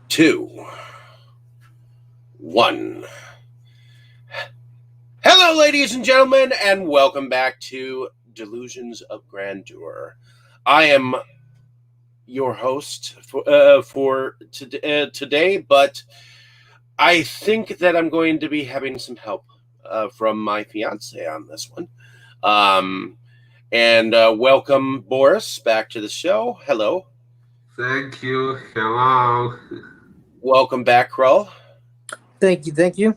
2, 1. Hello, ladies and gentlemen, and welcome back to Delusions of Grandeur. I am your host for today, but I think that I'm going to be having some help from my fiance on this one. And welcome, Boris, back to the show. Hello. Thank you. Hello. Welcome back, Krol. Thank you.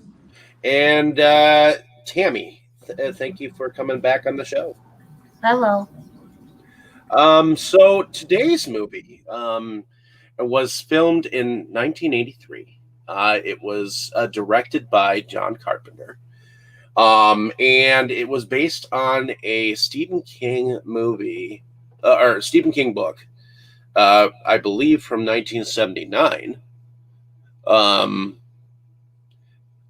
And Tammy, thank you for coming back on the show. Hello. So today's movie was filmed in 1983. It was directed by John Carpenter. And it was based on a Stephen King movie, or Stephen King book, I believe from 1979,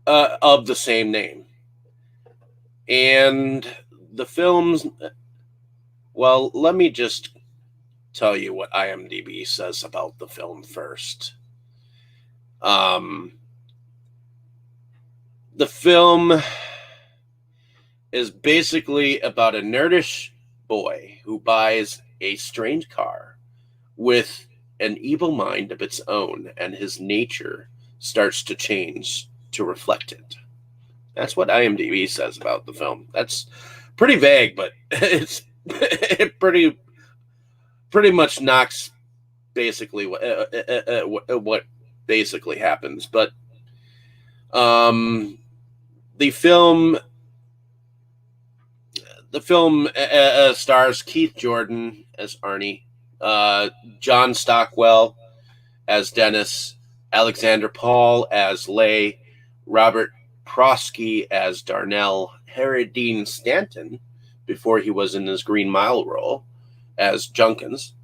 of the same name. And the films, well, let me just tell you what IMDb says about the film first. The film is basically about a nerdish boy who buys a strange car with an evil mind of its own, and his nature starts to change to reflect it. That's what IMDb says about the film. That's pretty vague, but it pretty much knocks basically what basically happens. But the film stars Keith Jordan as Arnie, John Stockwell as Dennis, Alexander Paul as Leigh, Robert Prosky as Darnell, Harry Dean Stanton, before he was in his Green Mile role, as Junkins,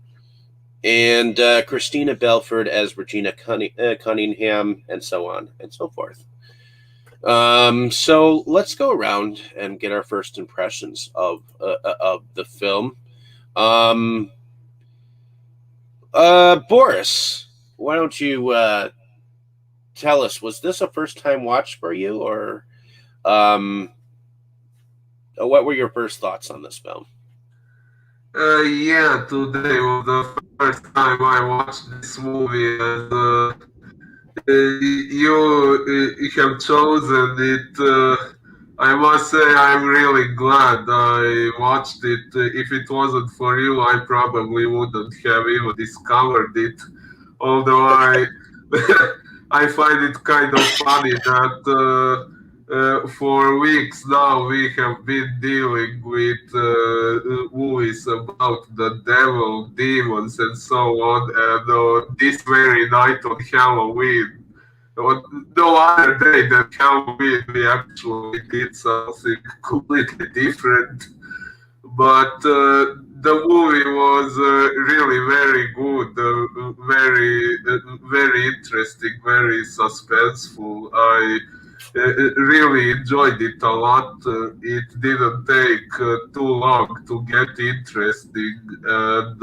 and Christina Belford as Regina Cunningham, and so on and so forth. So let's go around and get our first impressions of the film. Boris, why don't you tell us, was this a first time watch for you, or what were your first thoughts on this film? Yeah, today was the first time I watched this movie, and you have chosen it. I must say I'm really glad I watched it. If it wasn't for you, I probably wouldn't have even discovered it. Although I find it kind of funny that for weeks now we have been dealing with movies about the devil, demons, and so on, and this very night on Halloween, on no other day than Halloween, we actually did something completely different. But the movie was really very good, very interesting, very suspenseful. I really enjoyed it a lot. It didn't take too long to get interesting, and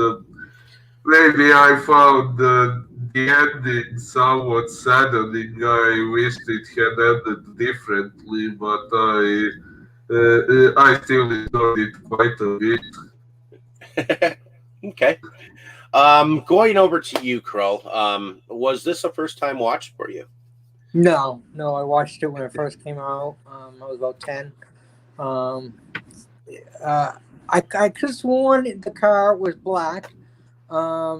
maybe I found the ending somewhat saddening. I wished it had ended differently, but I still enjoyed it quite a bit. Okay. Going over to you, Krol. Was this a first time watch for you? No, I watched it when it first came out. I was about 10. I could have sworn the car was black. My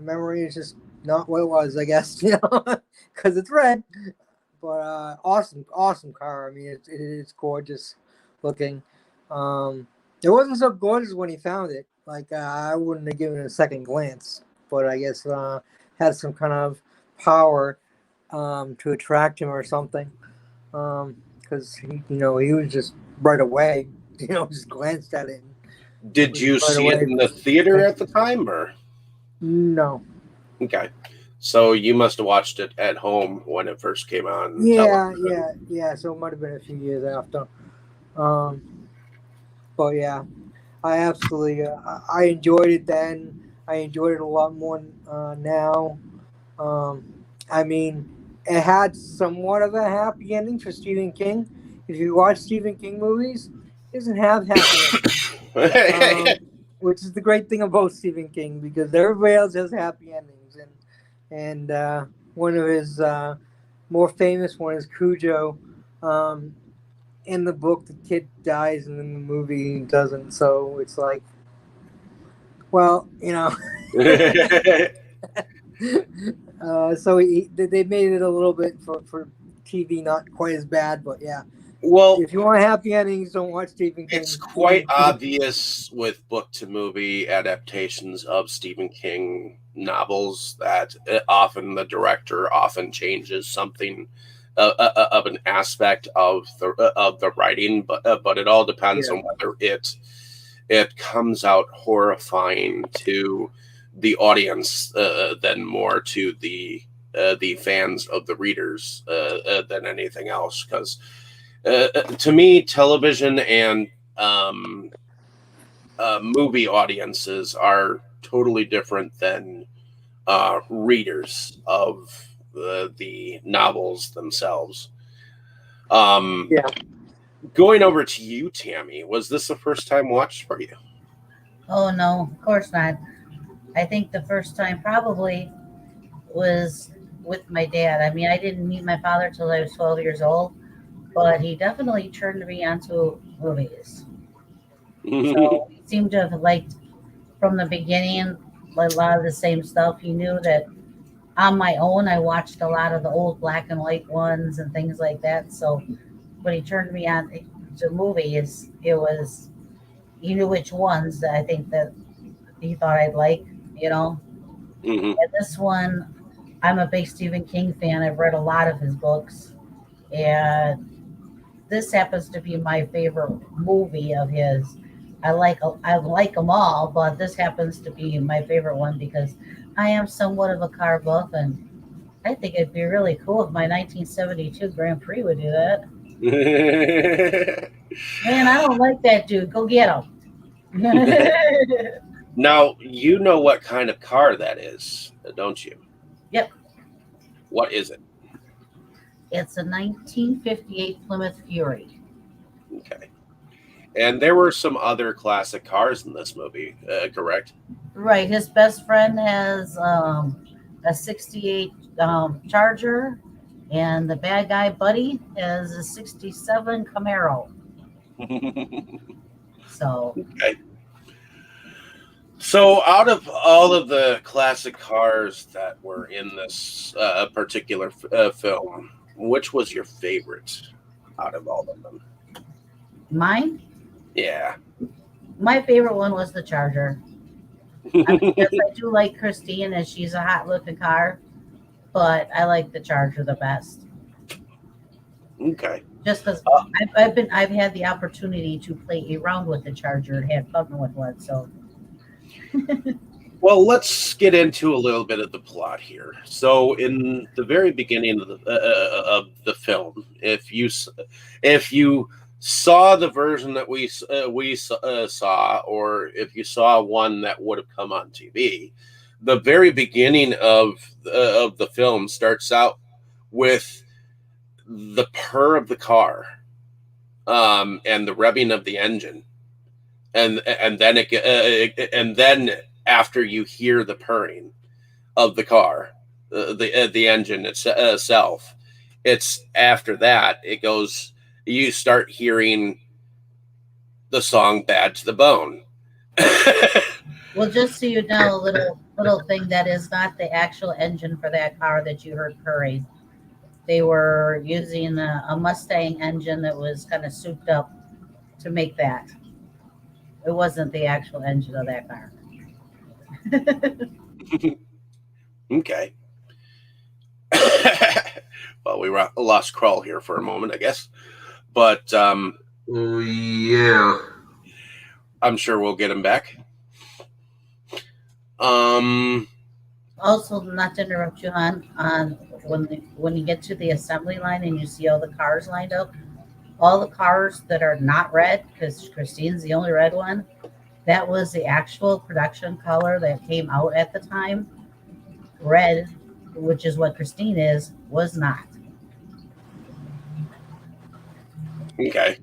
memory is just not what it was, I guess, because it's red. But awesome car. I mean, it's gorgeous looking. It wasn't so gorgeous when he found it. Like I wouldn't have given it a second glance, but I guess had some kind of power to attract him or something. Because he was just right away. Just glanced at it. Did you see it in the theater at the time, or no? Okay, so you must have watched it at home when it first came on. Yeah. So it might have been a few years after. But yeah, I absolutely I enjoyed it then. I enjoyed it a lot more now. I mean, it had somewhat of a happy ending for Stephen King. If you watch Stephen King movies, it doesn't have happy endings. Which is the great thing about Stephen King, because everybody else has happy endings, and one of his more famous one is Cujo. In the book, the kid dies, and in the movie, he doesn't. So it's like, well, so they made it a little bit for TV, not quite as bad, but yeah. Well, If you want happy endings, don't watch Stephen King. it's quite obvious with book to movie adaptations of Stephen King novels that often the director often changes something of an aspect of the writing, but it all depends on whether it comes out horrifying to the audience than more to the fans of the readers than anything else. Because to me, television and movie audiences are totally different than readers of the novels themselves. Going over to you, Tammy, was this the first time watch for you? Oh, no, of course not. I think the first time probably was with my dad. I mean, I didn't meet my father till I was 12 years old, but he definitely turned me onto movies. So he seemed to have liked from the beginning a lot of the same stuff. He knew that on my own, I watched a lot of the old black and white ones and things like that. So when he turned me on to movies, he knew which ones that I think that he thought I'd like, And this one, I'm a big Stephen King fan. I've read a lot of his books, and this happens to be my favorite movie of his. I like them all, but this happens to be my favorite one because I am somewhat of a car buff, and I think it'd be really cool if my 1972 Grand Prix would do that. Man, I don't like that dude. Go get him. Now, you know what kind of car that is, don't you? Yep. What is it? It's a 1958 Plymouth Fury. Okay. And there were some other classic cars in this movie, correct? Right. His best friend has a 68 Charger, and the bad guy, Buddy, has a 67 Camaro. So. Okay. So, out of all of the classic cars that were in this particular film, which was your favorite out of all of them? Mine? Yeah. My favorite one was the Charger. I mean, yes, I do like Christine, and she's a hot-looking car, but I like the Charger the best. Okay. Just because I've had the opportunity to play around with the Charger and had fun with one, so. Well, let's get into a little bit of the plot here. So, in the very beginning of the film, if you saw the version that we saw, or if you saw one that would have come on TV, the very beginning of the film starts out with the purr of the car, and the revving of the engine. And then after you hear the purring of the car, the engine itself, it's after that it goes. You start hearing the song "Bad to the Bone." Well, just so you know, a little thing that is not the actual engine for that car that you heard purring. They were using a Mustang engine that was kind of souped up to make that. It wasn't the actual engine of that car. Okay. Well, we lost Krol here for a moment, I guess. But yeah. I'm sure we'll get him back. Also, not to interrupt you, Han, when you get to the assembly line and you see all the cars lined up, all the cars that are not red, because Christine's the only red one, that was the actual production color that came out at the time. Red which is what Christine is, was not. Okay.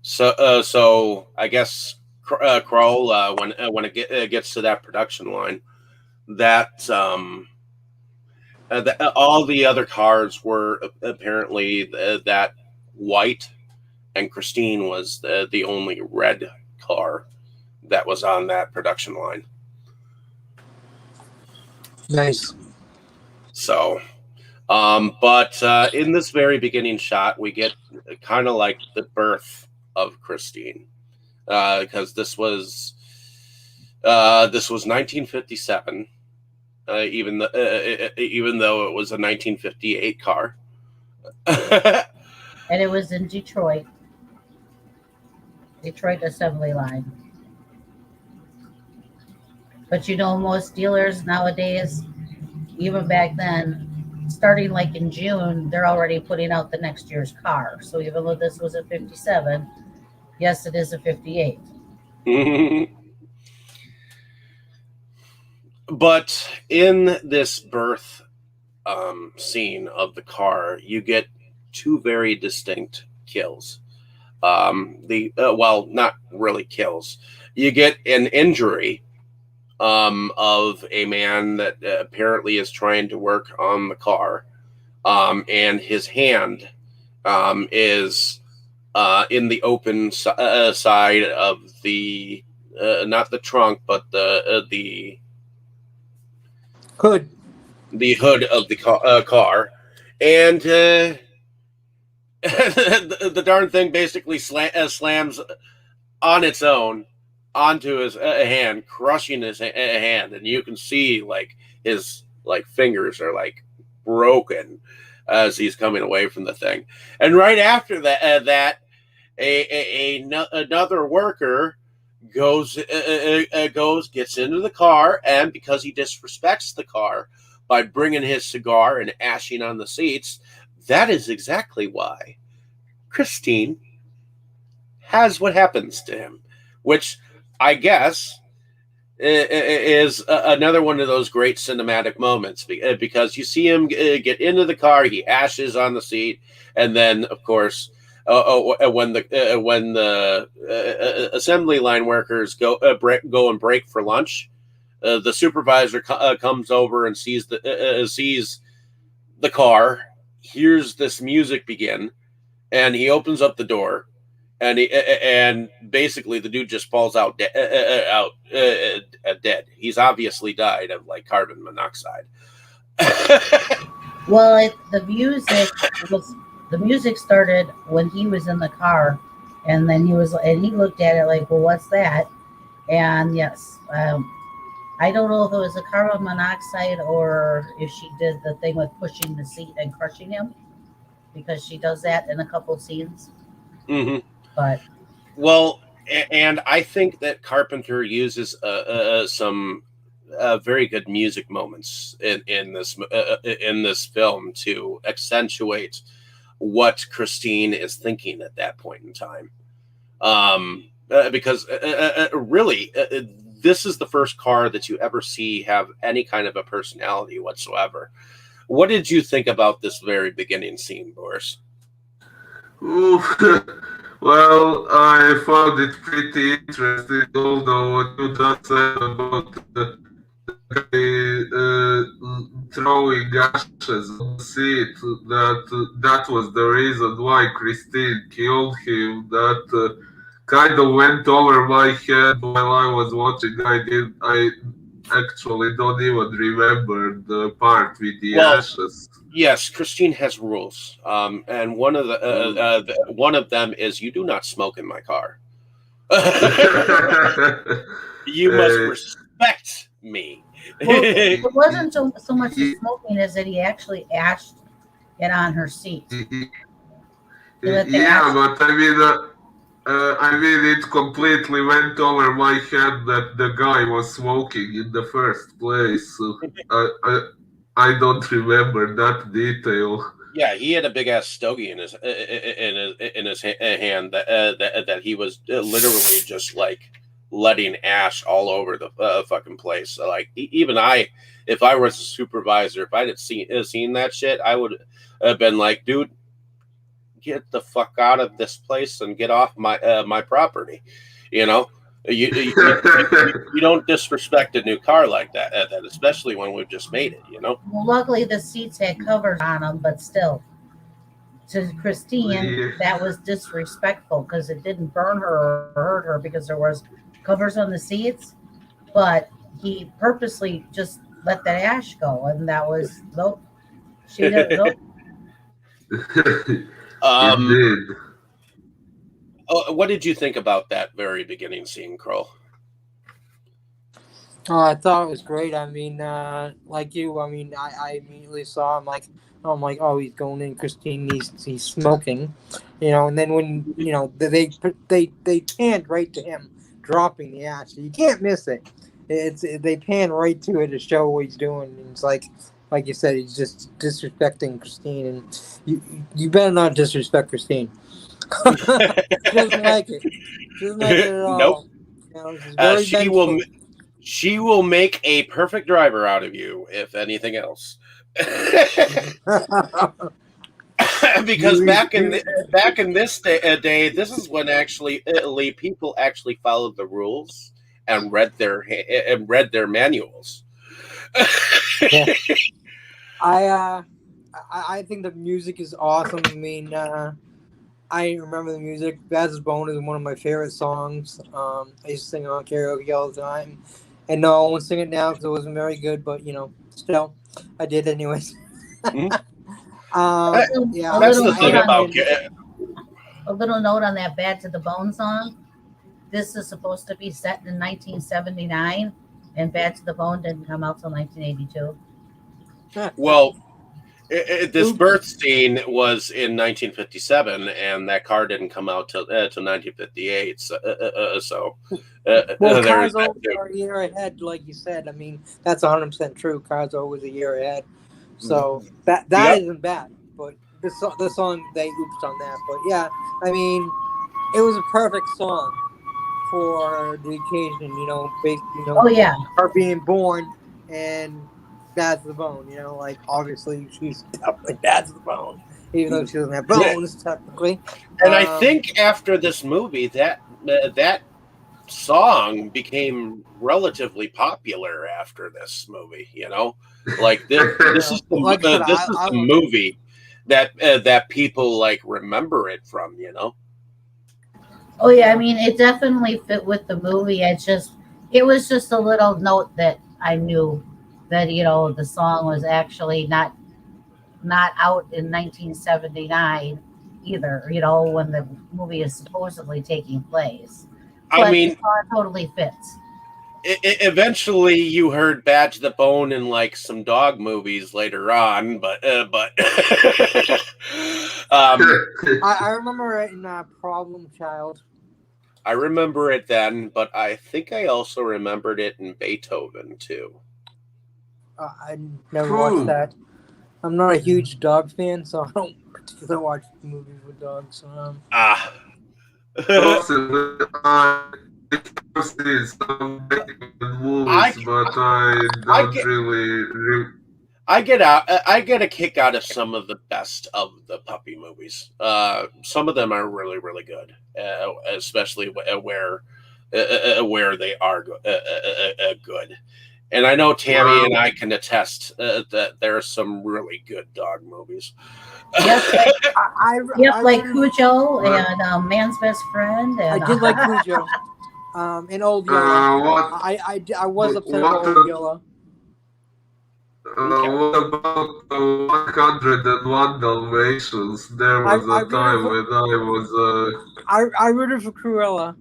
So I guess Krol, when it gets to that production line, that all the other cars were apparently that white, and Christine was the only red car that was on that production line. Nice. So, but in this very beginning shot, we get kind of like the birth of Christine, because this was 1957, even though it was a 1958 car. And it was in Detroit assembly line. But you know, most dealers nowadays, even back then, starting like in June, they're already putting out the next year's car. So even though this was a 57, yes, it is a 58. But in this birth scene of the car, you get two very distinct kills. Well, not really kills. You get an injury of a man that apparently is trying to work on the car, and his hand is in the open side of the not the trunk, but the Hood. The hood of the car, and the darn thing basically slams on its own onto his hand, crushing his hand, and you can see like his fingers are like broken as he's coming away from the thing. And right after that, another worker gets into the car, and because he disrespects the car by bringing his cigar and ashing on the seats, that is exactly why Christine has what happens to him, which I guess is another one of those great cinematic moments, because you see him get into the car, he ashes on the seat, and then of course when the assembly line workers go and break for lunch, the supervisor comes over and sees the car, hears this music begin, and he opens up the door, and basically the dude just falls out dead. He's obviously died of like carbon monoxide. Well, the music started when he was in the car, and then he looked at it like, well, what's that? And yes, I don't know if it was a carbon monoxide or if she did the thing with pushing the seat and crushing him, because she does that in a couple of scenes. Mm-hmm. But well, and I think that Carpenter uses some very good music moments in this film to accentuate what Christine is thinking at that point in time. Because really, this is the first car that you ever see have any kind of a personality whatsoever. What did you think about this very beginning scene, Boris? Well, I found it pretty interesting, although what you just said about the guy throwing ashes on the seat, that was the reason why Christine killed him. That kind of went over my head while I was watching. I actually don't even remember the part with the ashes. Yes, Christine has rules, and one of them is you do not smoke in my car. You must respect me. Well, it wasn't so much the smoking as that he actually ashed it on her seat. Yeah, but I mean, it completely went over my head that the guy was smoking in the first place. So I don't remember that detail. Yeah, he had a big ass stogie in his hand that he was literally just like letting ash all over the fucking place. So, like even if I was a supervisor, if I had seen that shit, I would have been like, dude, get the fuck out of this place and get off my property. You know, you don't disrespect a new car like that, especially when we've just made it. You know. Well, luckily the seats had covers on them, but still, to Christine, that was disrespectful because it didn't burn her or hurt her because there was covers on the seats, but he purposely just let that ash go, and that was nope. She didn't. Nope. Indeed. What did you think about that very beginning scene, Krol? Oh, I thought it was great. I mean, like you, I mean, I immediately saw him I'm like, oh, he's going in. Christine, he's smoking, you know. And then when they panned right to him dropping the ash, you can't miss it. They pan right to it to show what he's doing. And it's like you said, he's just disrespecting Christine, and you better not disrespect Christine. She doesn't like it. She doesn't like it at all. Nope. You know, she will make a perfect driver out of you, if anything else. Because back in this day, this is when actually people actually followed the rules and read their manuals. Yeah. I think the music is awesome. I mean, I remember the music. Bad's Bone is one of my favorite songs. I used to sing it on karaoke all the time. And no, I won't sing it now because it wasn't very good, but, you know, still, I did anyways. Mm-hmm. Yeah, that's the thing about a little note on that Bad to the Bone song. This is supposed to be set in 1979, and Bad to the Bone didn't come out till 1982. Well, this birth scene was in 1957, and that car didn't come out till 1958. So well, cars always are a year ahead, like you said. I mean, that's 100% true. Cars are always a year ahead, so that isn't bad. But the song they oopsed on that. But yeah, I mean, it was a perfect song for the occasion. You know, oh yeah, her being born and Bad to the Bone, you know, like obviously she's definitely Bad to the Bone, even though she doesn't have bones technically. And I think after this movie, that song became relatively popular after this movie. You know, like this is the movie that people like remember it from. You know. Oh yeah, I mean it definitely fit with the movie. It was just a little note that I knew that, you know, the song was actually not out in 1979 either, you know, when the movie is supposedly taking place. But I mean, the song totally fits. Eventually, you heard "Bad to the Bone" in like some dog movies later on, but I remember it in Problem Child. I remember it then, but I think I also remembered it in Beethoven too. I never watched that. I'm not a huge dog fan, so I don't particularly watch movies with dogs. Possibly, I see some movies, but I don't really. I get a kick out of some of the best of the puppy movies. Some of them are really, really good, especially where they are good. And I know Tammy and I can attest that there are some really good dog movies. Yep, like Cujo and Man's Best Friend. And, I did like Cujo. And Old Yellow. I was upset about Old Yellow. What about 101 Dalmatians? There was a time when I was. I rooted for Cruella.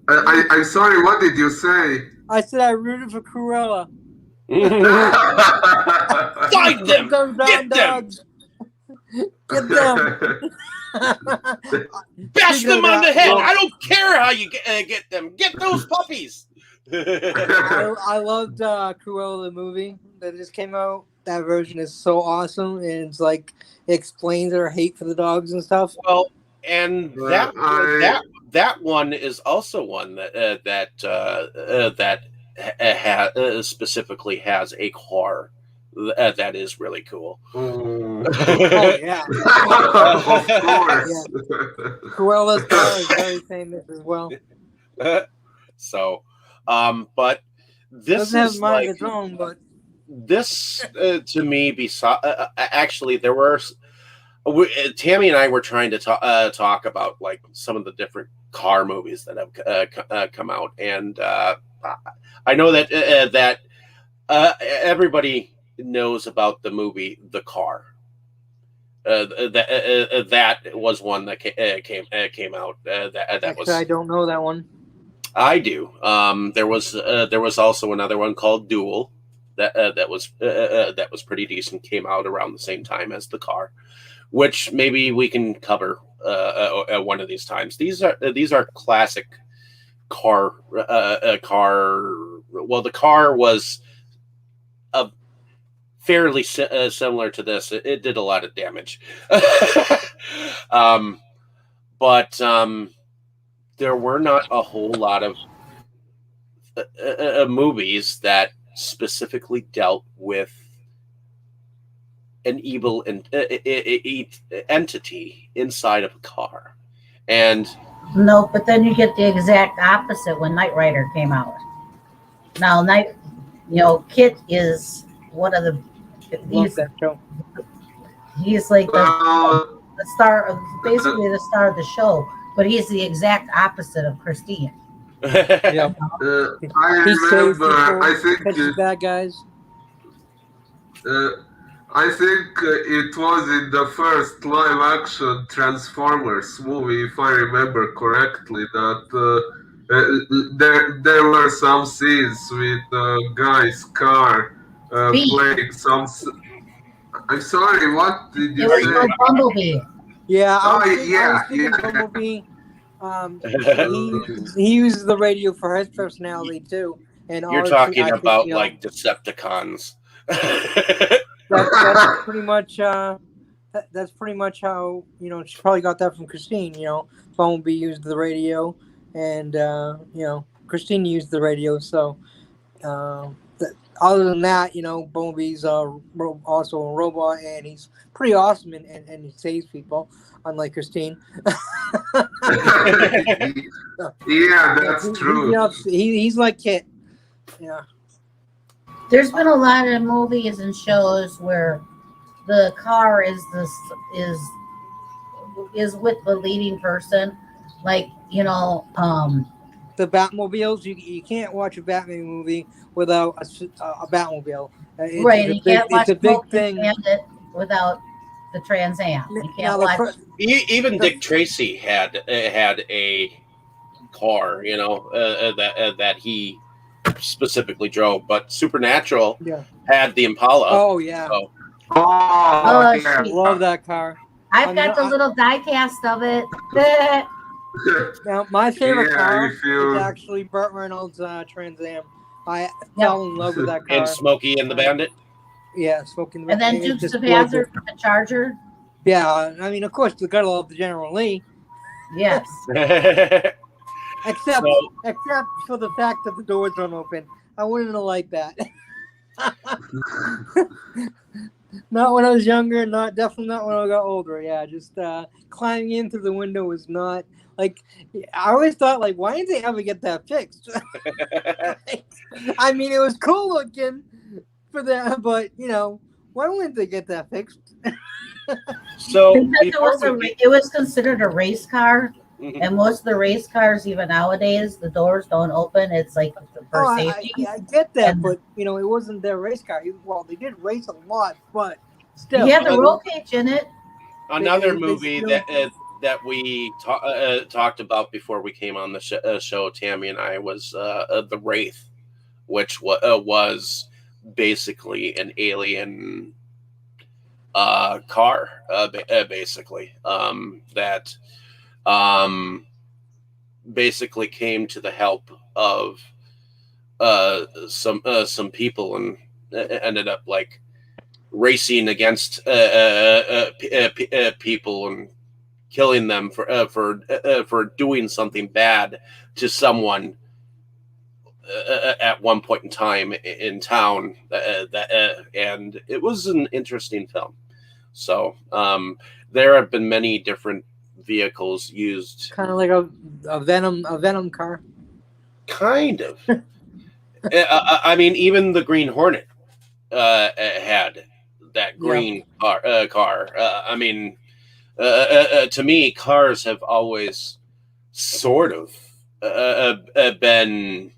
I'm sorry, what did you say? I said I rooted for Cruella. Find them! Get them! Dogs. Get them! Bash them on the head! I don't care how you get them. Get those puppies! I loved Cruella the movie that just came out. That version is so awesome, and it's like it explains her hate for the dogs and stuff. Well, and I that one is also one that specifically has a car that is really cool. oh, Oh yeah, of course. Cruella's car is very famous as well. So, but this Doesn't have is mind like of its own, but this to me. Actually, there were Tammy and I were trying to talk about like some of the different car movies that have come out, and I know that everybody knows about the movie The Car. That was one that came out. That actually, was I don't know that one. I do. There was also another one called Duel that was pretty decent. Came out around the same time as The Car, which maybe we can cover one of these times. These are classic car. Well, The Car was a fairly similar to this. It did a lot of damage, but there were not a whole lot of movies that specifically dealt with an evil entity inside of a car. And No, but then you get the exact opposite when Knight Rider came out. Now, Kit is one of the. Love that show. He's like Well, the star of basically the star of the show, but he's the exact opposite of Christine. Yeah, I he saves remember. people, I think. catches bad guys. I think it was in the first live-action Transformers movie, if I remember correctly, that there were some scenes with a guy's car playing some. I'm sorry, what did It you was say? called Bumblebee. Yeah, I was yeah, thinking yeah. Bumblebee. He uses the radio for his personality too, and you're honestly, talking I think, about like Decepticons. that's pretty much that's pretty much how she probably got that from Christine. Bumblebee used the radio, and Christine used the radio. So other than that, Bumblebee's also a robot, and he's pretty awesome, and he saves people, unlike Christine. Yeah, that's true. He's like Kit. Yeah. There's been a lot of movies and shows where the car is with the leading person, like The Batmobiles. You can't watch a Batman movie without a Batmobile. right. You can't watch It's a big Smoke thing. Bandit without the Trans Am. You Now, can't watch. Even Dick Tracy had a car, that he specifically drove. But Supernatural had the Impala. Oh yeah. So. Oh, yeah. Love that car. I've got the little die cast of it. Now, my favorite Yeah, car if you- is actually Burt Reynolds' Trans Am. I fell in love with that car. And Smokey and the Bandit. Yeah, smoking. And then Dukes of Hazzard with the Charger. Yeah, I mean, of course, you gotta love the General Lee. Yes. Except for the fact that the doors don't open. I wouldn't have liked that. Not when I was younger, definitely not when I got older. Yeah, just climbing in through the window was not like. I always thought, like, why didn't they ever get that fixed? I mean, it was cool looking for them, but why wouldn't they get that fixed? So Because it was considered a race car, and most of the race cars, even nowadays, the doors don't open. It's like for safety. I get that, but it wasn't their race car. Well, they did race a lot, but still, He had the roll cage in it. Another They movie still- that we talked about before we came on the show, Tammy and I, was The Wraith, which was basically an alien car, basically, that basically came to the help of some people and ended up like racing against people and killing them for doing something bad to someone at one point in time in town. And it was an interesting film. So there have been many different vehicles used, kind of like a Venom car. kind of. I mean, even the Green Hornet had that green car. I mean, to me, cars have always sort of been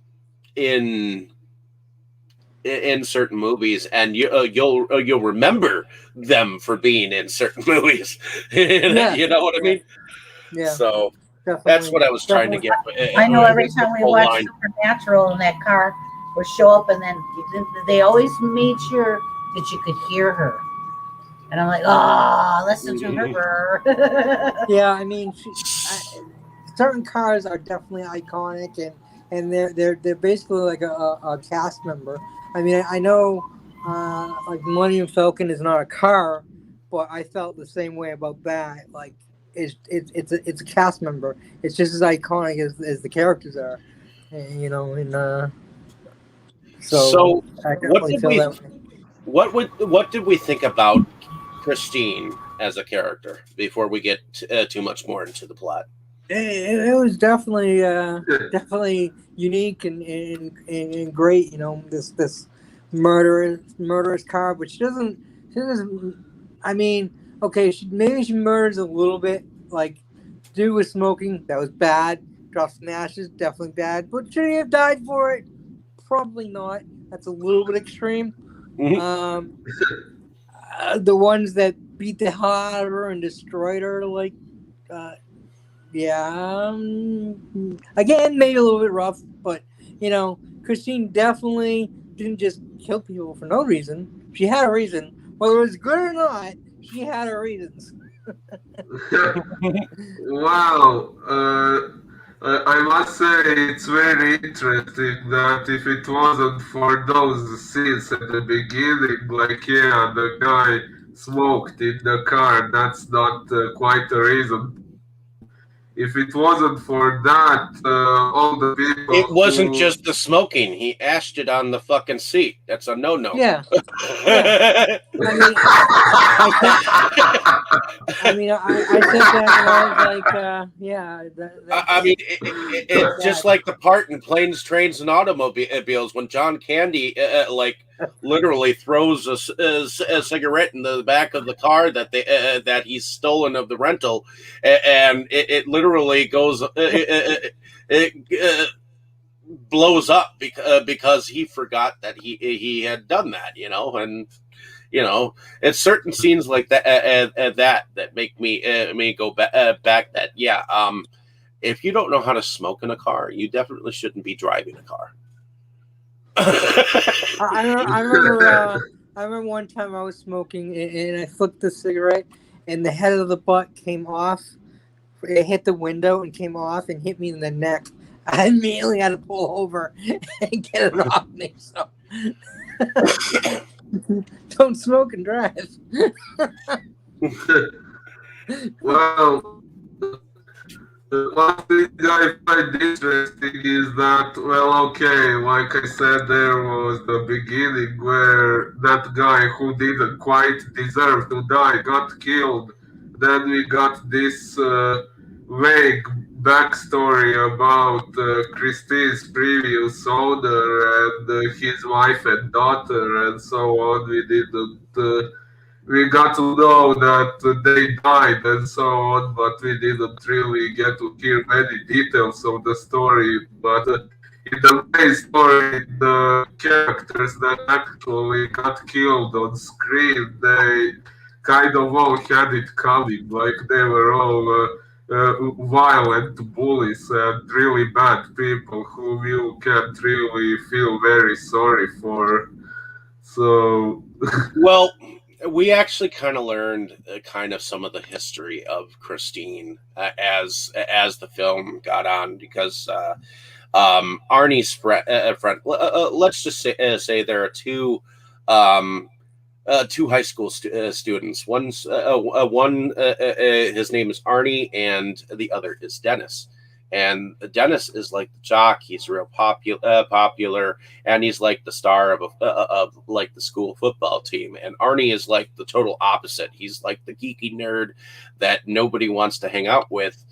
in certain movies, and you'll remember them for being in certain movies. You know what I mean? Yeah. So Definitely. that's what I was trying to get. I know every time we watch Supernatural and that car would show up, and then they always made sure that you could hear her. And I'm like, oh, listen to her. Yeah, I mean, certain cars are definitely iconic, and they're basically like a cast member. I mean, I know like Millennium Falcon is not a car, but I felt the same way about that. Like it's a cast member. It's just as iconic as the characters are, and, you know. And so I definitely feel that way. What did we think about Christine as a character before we get too much more into the plot? It was definitely unique and great. You know, this murderous car, but she doesn't. I mean, okay, maybe she murders a little bit. Like, dude was smoking, that was bad. Dropped some ashes, definitely bad. But should he have died for it? Probably not. That's a little bit extreme. Mm-hmm. The ones that beat the hell out of her and destroyed her, like, again, maybe a little bit rough, but, you know, Christine definitely didn't just kill people for no reason. She had a reason. Whether it was good or not, she had her reasons. Wow. I must say it's very interesting that if it wasn't for those scenes at the beginning, like, yeah, the guy smoked in the car, that's not quite a reason. If it wasn't for that, all the people. It wasn't just the smoking. He ashed it on the fucking seat. That's a no-no. Yeah. I mean, I said that and I was like, yeah. I mean, it's just like the part in Planes, Trains, and Automobiles when John Candy, like, literally throws a cigarette in the back of the car that he's stolen of the rental, and it literally goes, it blows up because he forgot that he had done that, you know, and. You know, it's certain scenes like that that make me go back. That if you don't know how to smoke in a car, you definitely shouldn't be driving a car. I remember one time I was smoking and I flicked the cigarette and the head of the butt came off. It hit the window and came off and hit me in the neck. I immediately had to pull over and get it off me. So. Don't smoke and drive. Well, one thing I find interesting is that, well, okay, like I said, there was the beginning where that guy who didn't quite deserve to die got killed. Then we got this vague backstory about Christine's previous owner and his wife and daughter and so on. We got to know that they died and so on, but we didn't really get to hear many details of the story. But in the main story, the characters that actually got killed on screen, they kind of all had it coming. Like, they were all violent bullies and really bad people whom you can't really feel very sorry for. So, well, we actually kind of learned kind of some of the history of Christine as the film got on, because Arnie's friend. Let's just say there are two two high school students. One his name is Arnie, and the other is Dennis. And Dennis is like the jock. He's real popular, and he's like the star of like the school football team. And Arnie is like the total opposite. He's like the geeky nerd that nobody wants to hang out with.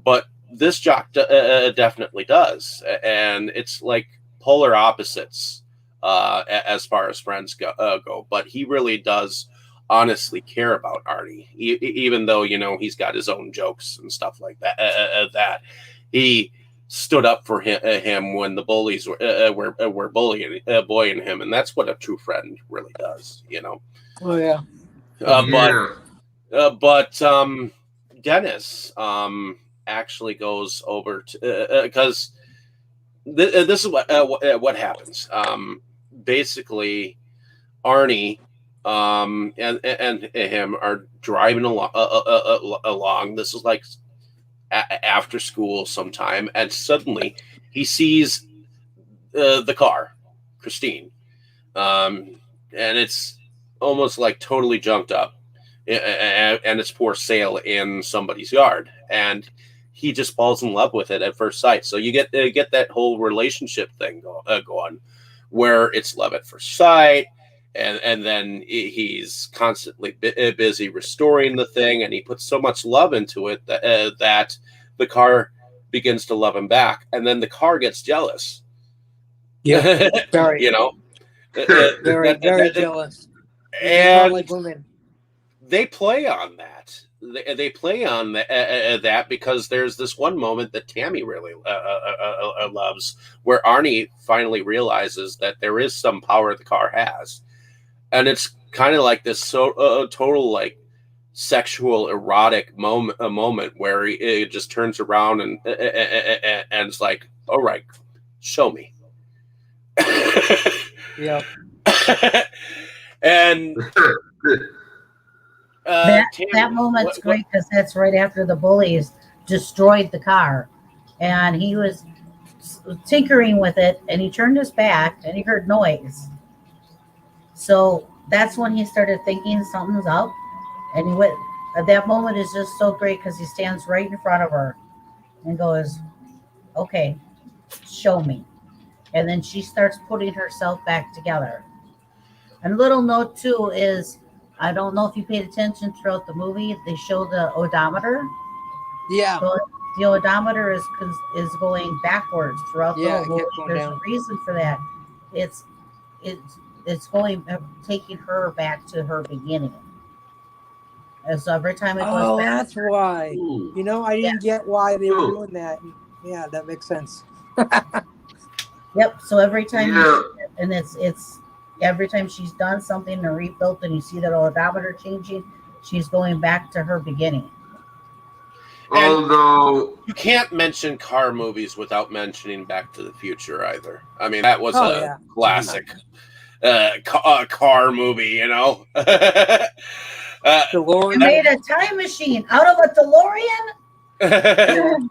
But this jock definitely does, and it's like polar opposites as far as friends go. But he really does honestly care about Arnie, even though he's got his own jokes and stuff like that. He stood up for him when the bullies were bullying him, and that's what a true friend really does. Oh yeah. But Dennis actually goes over to because this is what happens. Basically, Arnie and him are driving along. This is like after school sometime, and suddenly he sees the car, Christine, and it's almost like totally junked up, and it's for sale in somebody's yard, and he just falls in love with it at first sight. So you get that whole relationship thing going, where it's love at first sight. And then he's constantly busy restoring the thing, and he puts so much love into it that the car begins to love him back, and then the car gets jealous. Yeah, very, very jealous. And like women. They play on that. They play on that because there's this one moment that Tammy really loves, where Arnie finally realizes that there is some power the car has. And it's kind of like this total like sexual erotic moment where he just turns around and it's like, all right, show me. Yeah. And that moment's great because that's right after the bullies destroyed the car, and he was tinkering with it, and he turned his back and he heard noise. So that's when he started thinking something's up, and he went. That moment is just so great because he stands right in front of her and goes, "Okay, show me." And then she starts putting herself back together. And a little note too is, I don't know if you paid attention throughout the movie, they show the odometer. Yeah. So the odometer is going backwards throughout the whole movie. There's a reason for that. It's going taking her back to her beginning. And so every time it goes back. That's why. Ooh. I didn't get why they were doing that. Yeah, that makes sense. Yep. So every time and it's every time she's done something and rebuilt, and you see that odometer changing, she's going back to her beginning. Although you can't mention car movies without mentioning Back to the Future either. I mean, that was a classic car movie, DeLorean. You made a time machine out of a DeLorean?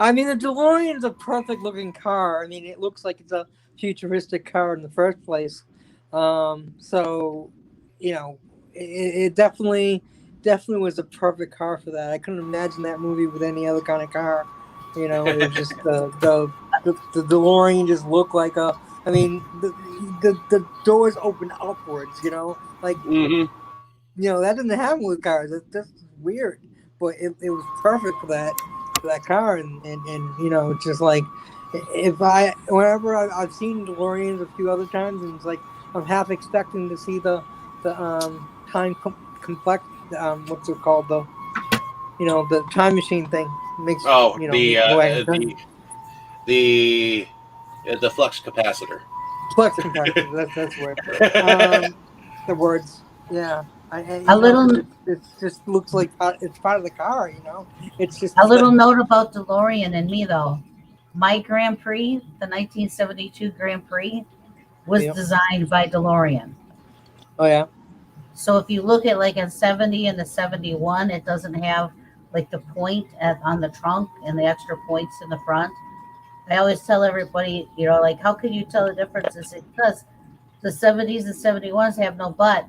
I mean, the DeLorean is a perfect looking car. I mean, it looks like it's a futuristic car in the first place. So, it definitely was a perfect car for that. I couldn't imagine that movie with any other kind of car. It was just the DeLorean just looked like a. I mean, the doors open upwards. Like. Mm-hmm. That doesn't happen with cars. That's weird, but it was perfect for that car, and it's just like whenever I've seen DeLoreans a few other times, and it's like I'm half expecting to see the time complex what's it called, the time machine thing makes the flux capacitor. Flux capacitor. That's the word. The words. Yeah. It just looks like it's part of the car, It's just a little note about DeLorean and me though. My Grand Prix, the 1972 Grand Prix, was designed by DeLorean. Oh yeah. So if you look at like a 70 and the 71, it doesn't have like the point on the trunk and the extra points in the front. I always tell everybody, like, how can you tell the difference? It's because the 70s and 71s have no butt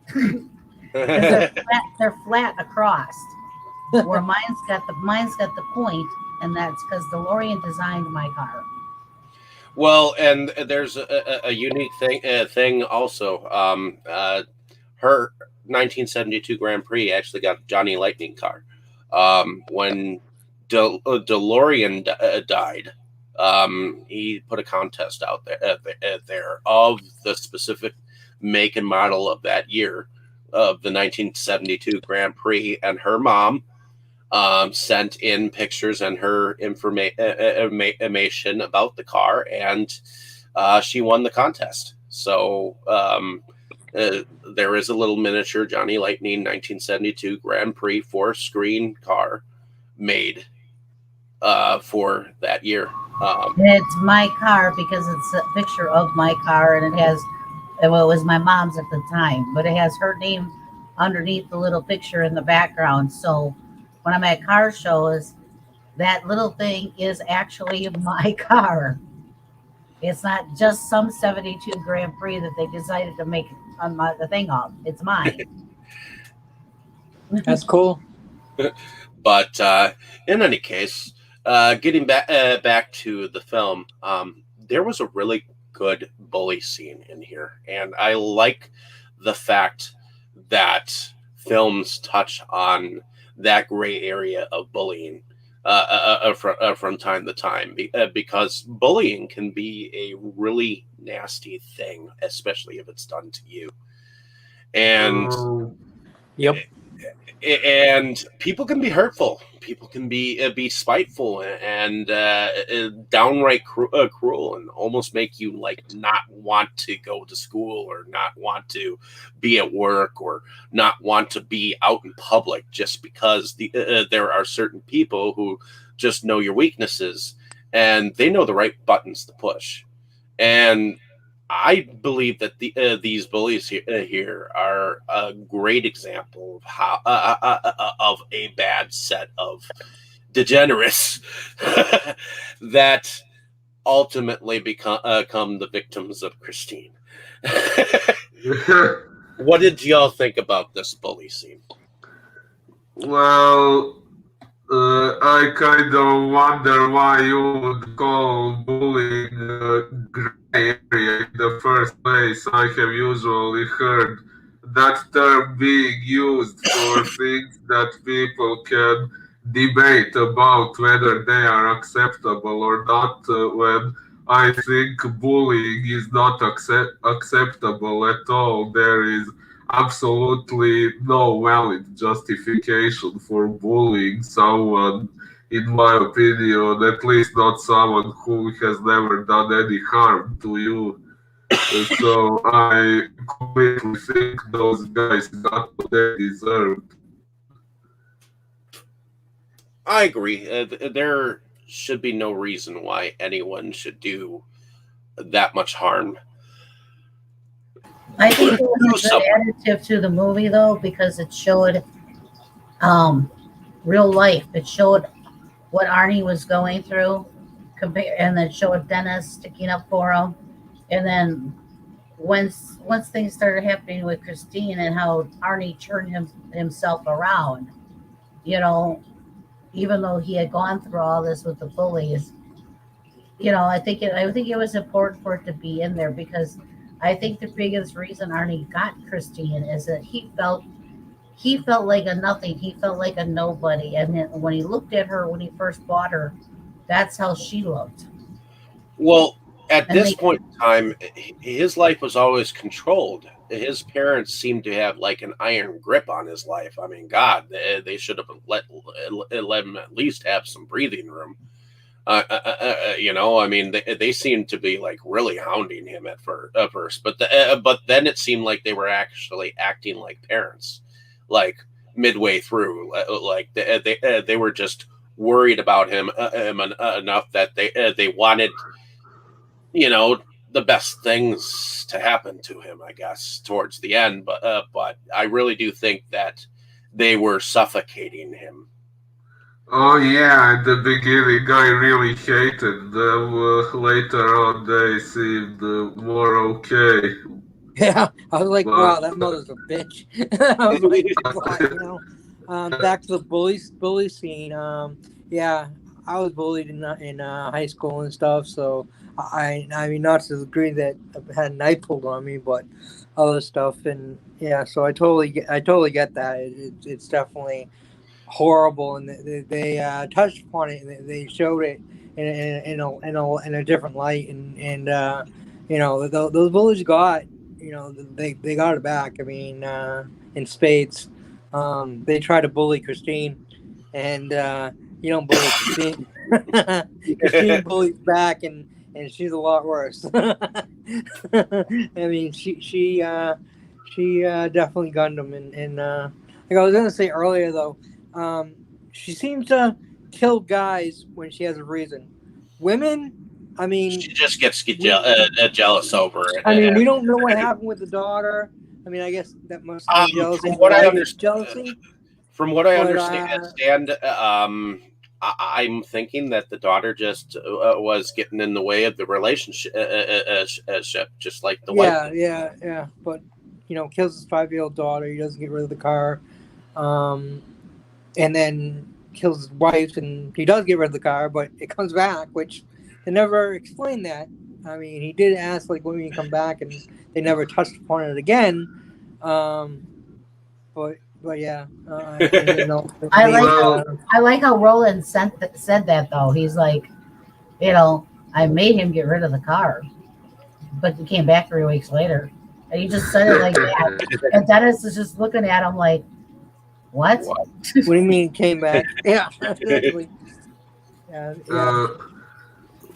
because they're flat across. Where mine's got the point, and that's because DeLorean designed my car. Well, and there's a unique thing also. Her 1972 Grand Prix actually got a Johnny Lightning car. When DeLorean died, he put a contest out there of the specific make and model of that year of the 1972 Grand Prix, and her mom sent in pictures and her information about the car, and she won the contest. So there is a little miniature Johnny Lightning 1972 Grand Prix 4-screen car made for that year. And it's my car because it's a picture of my car, and it has, well, it was my mom's at the time, but it has her name underneath the little picture in the background. So when I'm at car shows, that little thing is actually my car. It's not just some 72 Grand Prix that they decided to make the thing of. It's mine. That's cool. But in any case, getting back to the film, there was a really good bully scene in here, and I like the fact that films touch on that gray area of bullying from time to time, because bullying can be a really nasty thing, especially if it's done to you. And Yep. and people can be hurtful. People can be spiteful and downright cruel, and almost make you like not want to go to school, or not want to be at work, or not want to be out in public, just because there are certain people who just know your weaknesses and they know the right buttons to push. And I believe that these bullies here are a great example of how of a bad set of degenerates that ultimately become the victims of Christine. What did y'all think about this bully scene? Well, I kind of wonder why you would call bullying gray area in the first place. I have usually heard that term being used for things that people can debate about whether they are acceptable or not. When I think bullying is not acceptable at all, there is absolutely no valid justification for bullying someone, in my opinion, at least not someone who has never done any harm to you. So I completely think those guys got what they deserved. I agree. There should be no reason why anyone should do that much harm. I think it was a good additive to the movie, though, because it showed real life. It showed what Arnie was going through, and then showed Dennis sticking up for him. And then once things started happening with Christine and how Arnie turned himself around, you know, even though he had gone through all this with the bullies, you know, I think it was important for it to be in there, because I think the biggest reason Arnie got Christine is that he felt like a nothing. He felt like a nobody. And then when he looked at her when he first bought her, that's how she looked. Well, at this point in time, his life was always controlled. His parents seemed to have like an iron grip on his life. I mean, God, they should have let him at least have some breathing room. You know, I mean, they seemed to be like really hounding him at first, but then it seemed like they were actually acting like parents, like midway through, like they were just worried about him enough that they wanted, you know, the best things to happen to him, I guess, towards the end. But I really do think that they were suffocating him. Oh yeah, at the beginning I really hated them. Later on they seemed more okay. Yeah, I was like, But wow, that mother's a bitch. I was like, what, you know? Back to the bully scene. Yeah, I was bullied in high school and stuff. So I mean, not to the degree that I had a knife pulled on me, but other stuff. And yeah, so I totally get that. It's definitely horrible, and they touched upon it, and they showed it in a different light, and you know, those bullies got, you know, they got it back. I mean, in spades. They tried to bully Christine, and you don't bully Christine. Christine bullies back, and she's a lot worse. I mean, she definitely gunned him, and like I was gonna say earlier though, um, she seems to kill guys when she has a reason. Women, I She mean, just gets we, jealous over I mean, it. we don't know what happened with the daughter. I mean, I guess that must have Um, been jealousy, from what I light understand, jealousy. But I'm thinking that the daughter just was getting in the way of the relationship, just like the wife yeah, did. yeah. But you know, kills his 5-year-old daughter. He doesn't get rid of the car, um, and then kills his wife. And he does get rid of the car, but it comes back, which they never explained that. I mean, he did ask like when you come back, and they never touched upon it again. Um, but yeah, and then I like maybe well, how I like how Roland said that though. He's like, you know, I made him get rid of the car, but he came back 3 weeks later, and he just said it like that. And Dennis is just looking at him like, what? What? what do you mean came back? Yeah, exactly. Yeah. uh,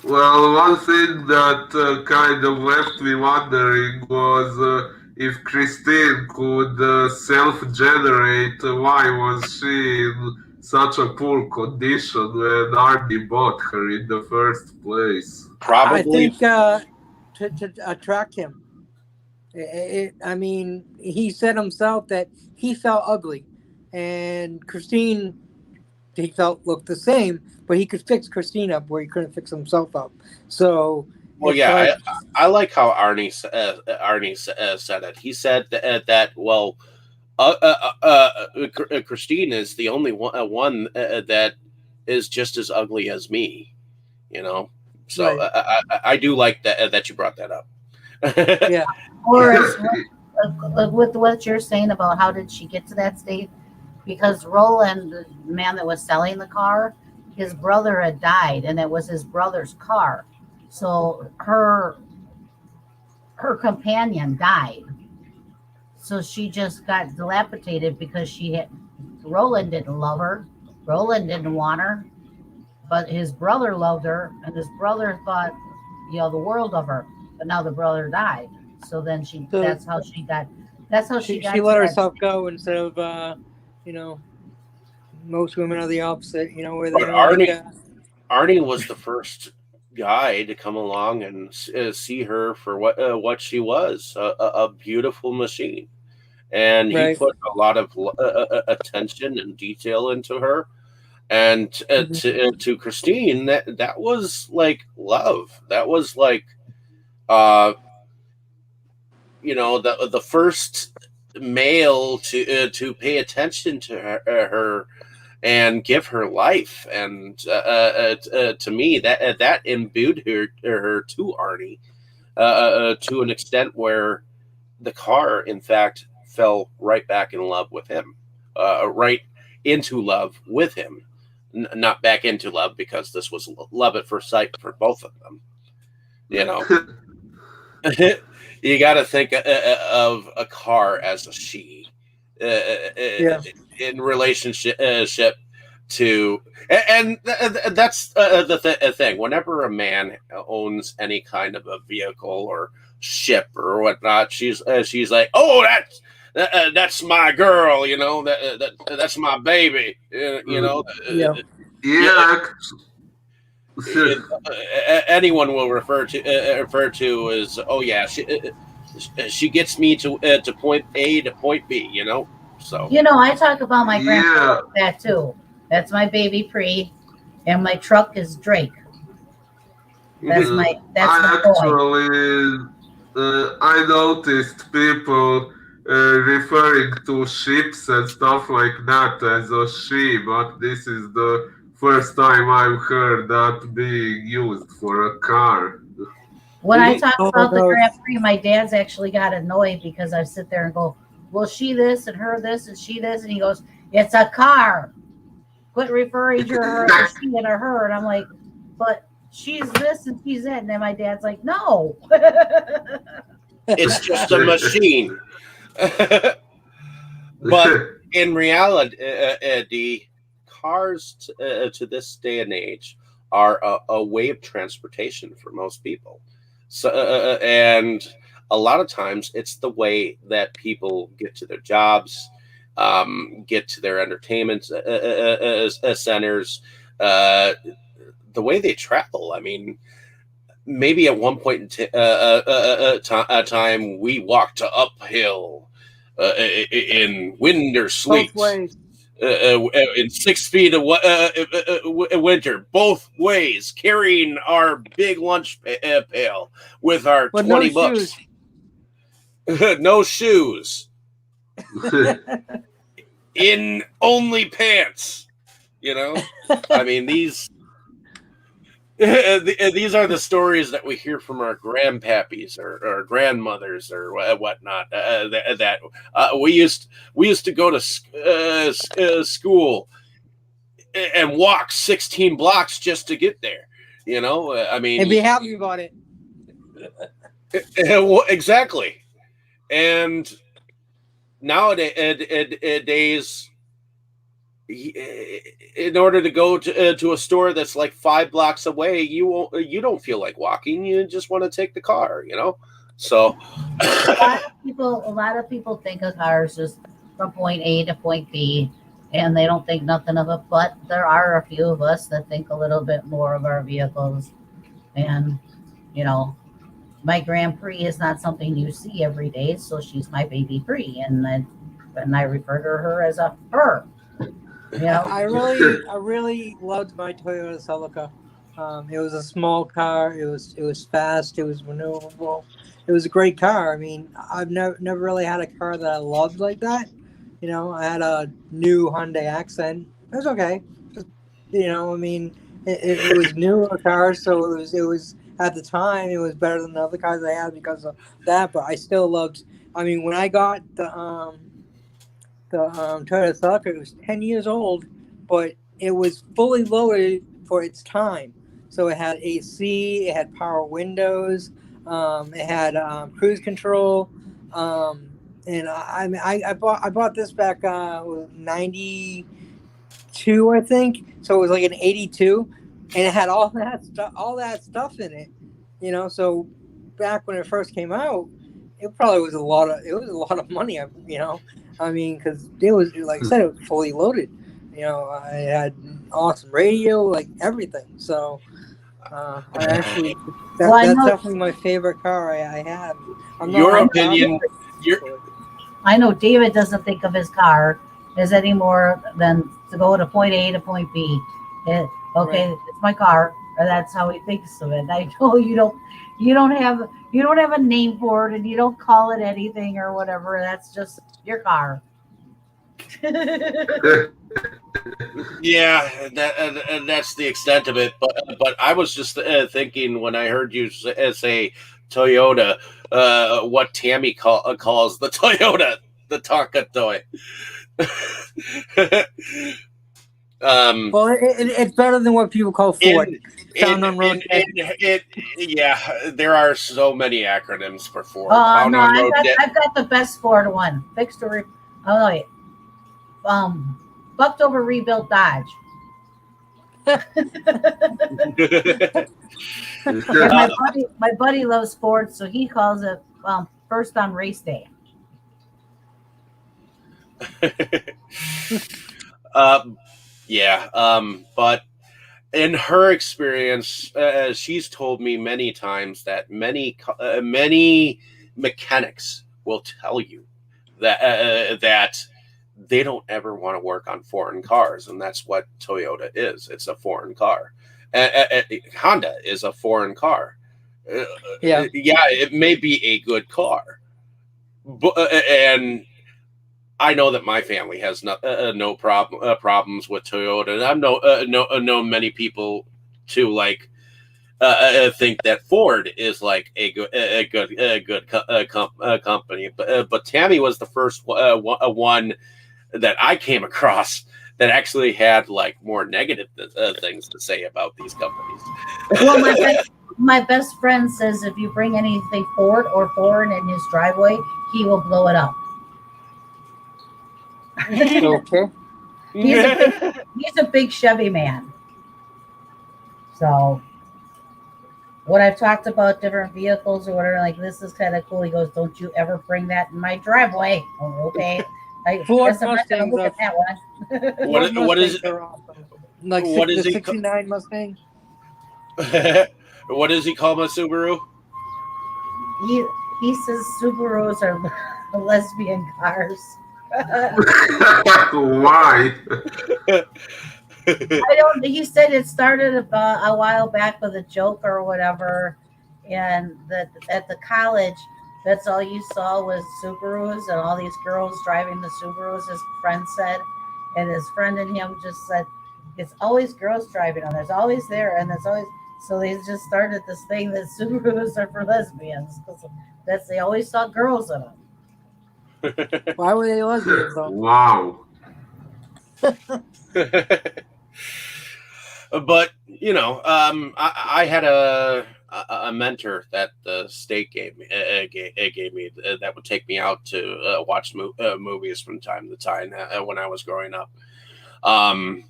well, one thing that kind of left me wondering was if Christine could self-generate. Why was she in such a poor condition when Arnie bought her in the first place? I Probably. think to attract him. I mean, he said himself that he felt ugly, and Christine, he felt looked the same, but he could fix Christine up where he couldn't fix himself up. So Well, it's yeah, like, I like how Arnie said it. He said that well, Christine is the only one that is just as ugly as me. You know, so right, I do like that you brought that up. yeah, Horace, with what you're saying about how did she get to that state? Because Roland, the man that was selling the car, his brother had died, and it was his brother's car. So her companion died. So she just got dilapidated because she had Roland didn't love her. Roland didn't want her, but his brother loved her, and his brother thought, the world of her. But now the brother died. So then so that's how she she got to let that. herself go instead of you know, most women are the opposite. You know, where But they're like, Arnie was the first guy to come along and see her for what she was, a beautiful machine, and he right, put a lot of attention and detail into her. And mhm. to Christine, that was like love. That was like, uh, the first male to pay attention to her and give her life. And to me, that imbued her to Arnie to an extent where the car, in fact, fell right back in love with him, right into love with him, not back into love, because this was love at first sight for both of them. You know, you got to think of a car as a she Yeah. in relationship to, and that's the thing. Whenever a man owns any kind of a vehicle or ship or whatnot, she's like, oh, that's my girl, that's my baby, Yeah. yeah, Yeah, anyone will refer to as, oh yeah, she gets me to point A to point B, so I talk about my grandpa yeah, like that too. That's my baby Pre, and my truck is Drake. That's my boy. Actually, I noticed people referring to ships and stuff like that as a she, but this is the first time I've heard that being used for a car. When I talk Oh, about the no. Grand Prix, my dad's actually got annoyed because I sit there and go, well, she this and her this and she this. And he goes, it's a car. Quit referring to her as a she and a her. And I'm like, but she's this and she's that. And then my dad's like, no. It's just a machine. But in reality, the cars to this day and age are a way of transportation for most people. So, and a lot of times it's the way that people get to their jobs, get to their entertainment centers, the way they travel. I mean, maybe at one point in time we walked uphill in wind or sleet. Both ways. In 6 feet of winter, both ways, carrying our big lunch pail with our But 20 no bucks. shoes. No shoes. In only pants. You know? I mean, these are the stories that we hear from our grandpappies or grandmothers or whatnot. That we used to go to school and walk 16 blocks just to get there. You know, I mean, And be happy about it. Exactly. And nowadays, in order to go to a store that's like 5 blocks away, you don't feel like walking. You just want to take the car, you know. So a lot of people think a car is just from point A to point B, and they don't think nothing of it. But there are a few of us that think a little bit more of our vehicles. And you know, my Grand Prix is not something you see every day, so she's my baby Prix, and I refer to her as a her. You know? I really loved my Toyota Celica. It was a small car. It was fast. It was maneuverable. It was a great car. I mean, I've never really had a car that I loved like that. You know, I had a new Hyundai Accent. It was okay. Just, you know, I mean, it was newer car, so it was at the time it was better than the other cars I had because of that. But I still loved. I mean, when I got the Toyota Celica, it was 10 years old, but it was fully loaded for its time. So it had AC, it had power windows, it had cruise control, and I bought this back 92, I think. So it was like an 82, and it had all that stuff in it, you know. So back when it first came out, it probably was a lot of money, you know. I mean, because it was, like I said, it was fully loaded. You know, I had awesome radio, like everything. So that's definitely my favorite car I had. Your opinion. I know David doesn't think of his car as any more than to go to point A to point B. Okay, right. It's my car, or that's how he thinks of it. I know you don't have a name for it, and you don't call it anything or whatever. That's just your car. Yeah, that's the extent of it. But I was just thinking when I heard you say Toyota, what Tammy calls the Toyota, the Tonka toy. Well, it's better than what people call Ford. Yeah, there are so many acronyms for Ford. I've got the best Ford one. Fixed or bucked over rebuilt Dodge. my buddy loves Ford, so he calls it first on race day. But in her experience, she's told me many times that many mechanics will tell you that they don't ever want to work on foreign cars, and that's what Toyota is. It's a foreign car. Honda is a foreign car. Yeah. Yeah, it may be a good car, but and I know that my family has no problems with Toyota. And I've known many people to like think that Ford is like a good company. But Tammy was the first one that I came across that actually had like more negative things to say about these companies. Well, my best friend says if you bring anything Ford or foreign in his driveway, he will blow it up. Okay. He's a big Chevy man. So when I've talked about different vehicles or whatever, like this is kind of cool. He goes, "Don't you ever bring that in my driveway?" Oh, okay. I Ford guess I'm not gonna Mustangs look are- at that one. What is Mustangs are awesome. Like what is the he 69 Mustang. What does he call my Subaru? He says Subarus are lesbian cars. Why? I don't. He said it started about a while back with a joke or whatever, and that at the college, that's all you saw was Subarus and all these girls driving the Subarus. His friend said, and his friend and him just said, "It's always girls driving them. There's always there, and there's always." So they just started this thing that Subarus are for lesbians because they always saw girls in them. Why were they lesbians though? Wow. But you know, I had a mentor that the state gave me that would take me out to watch movies from time to time when I was growing up. And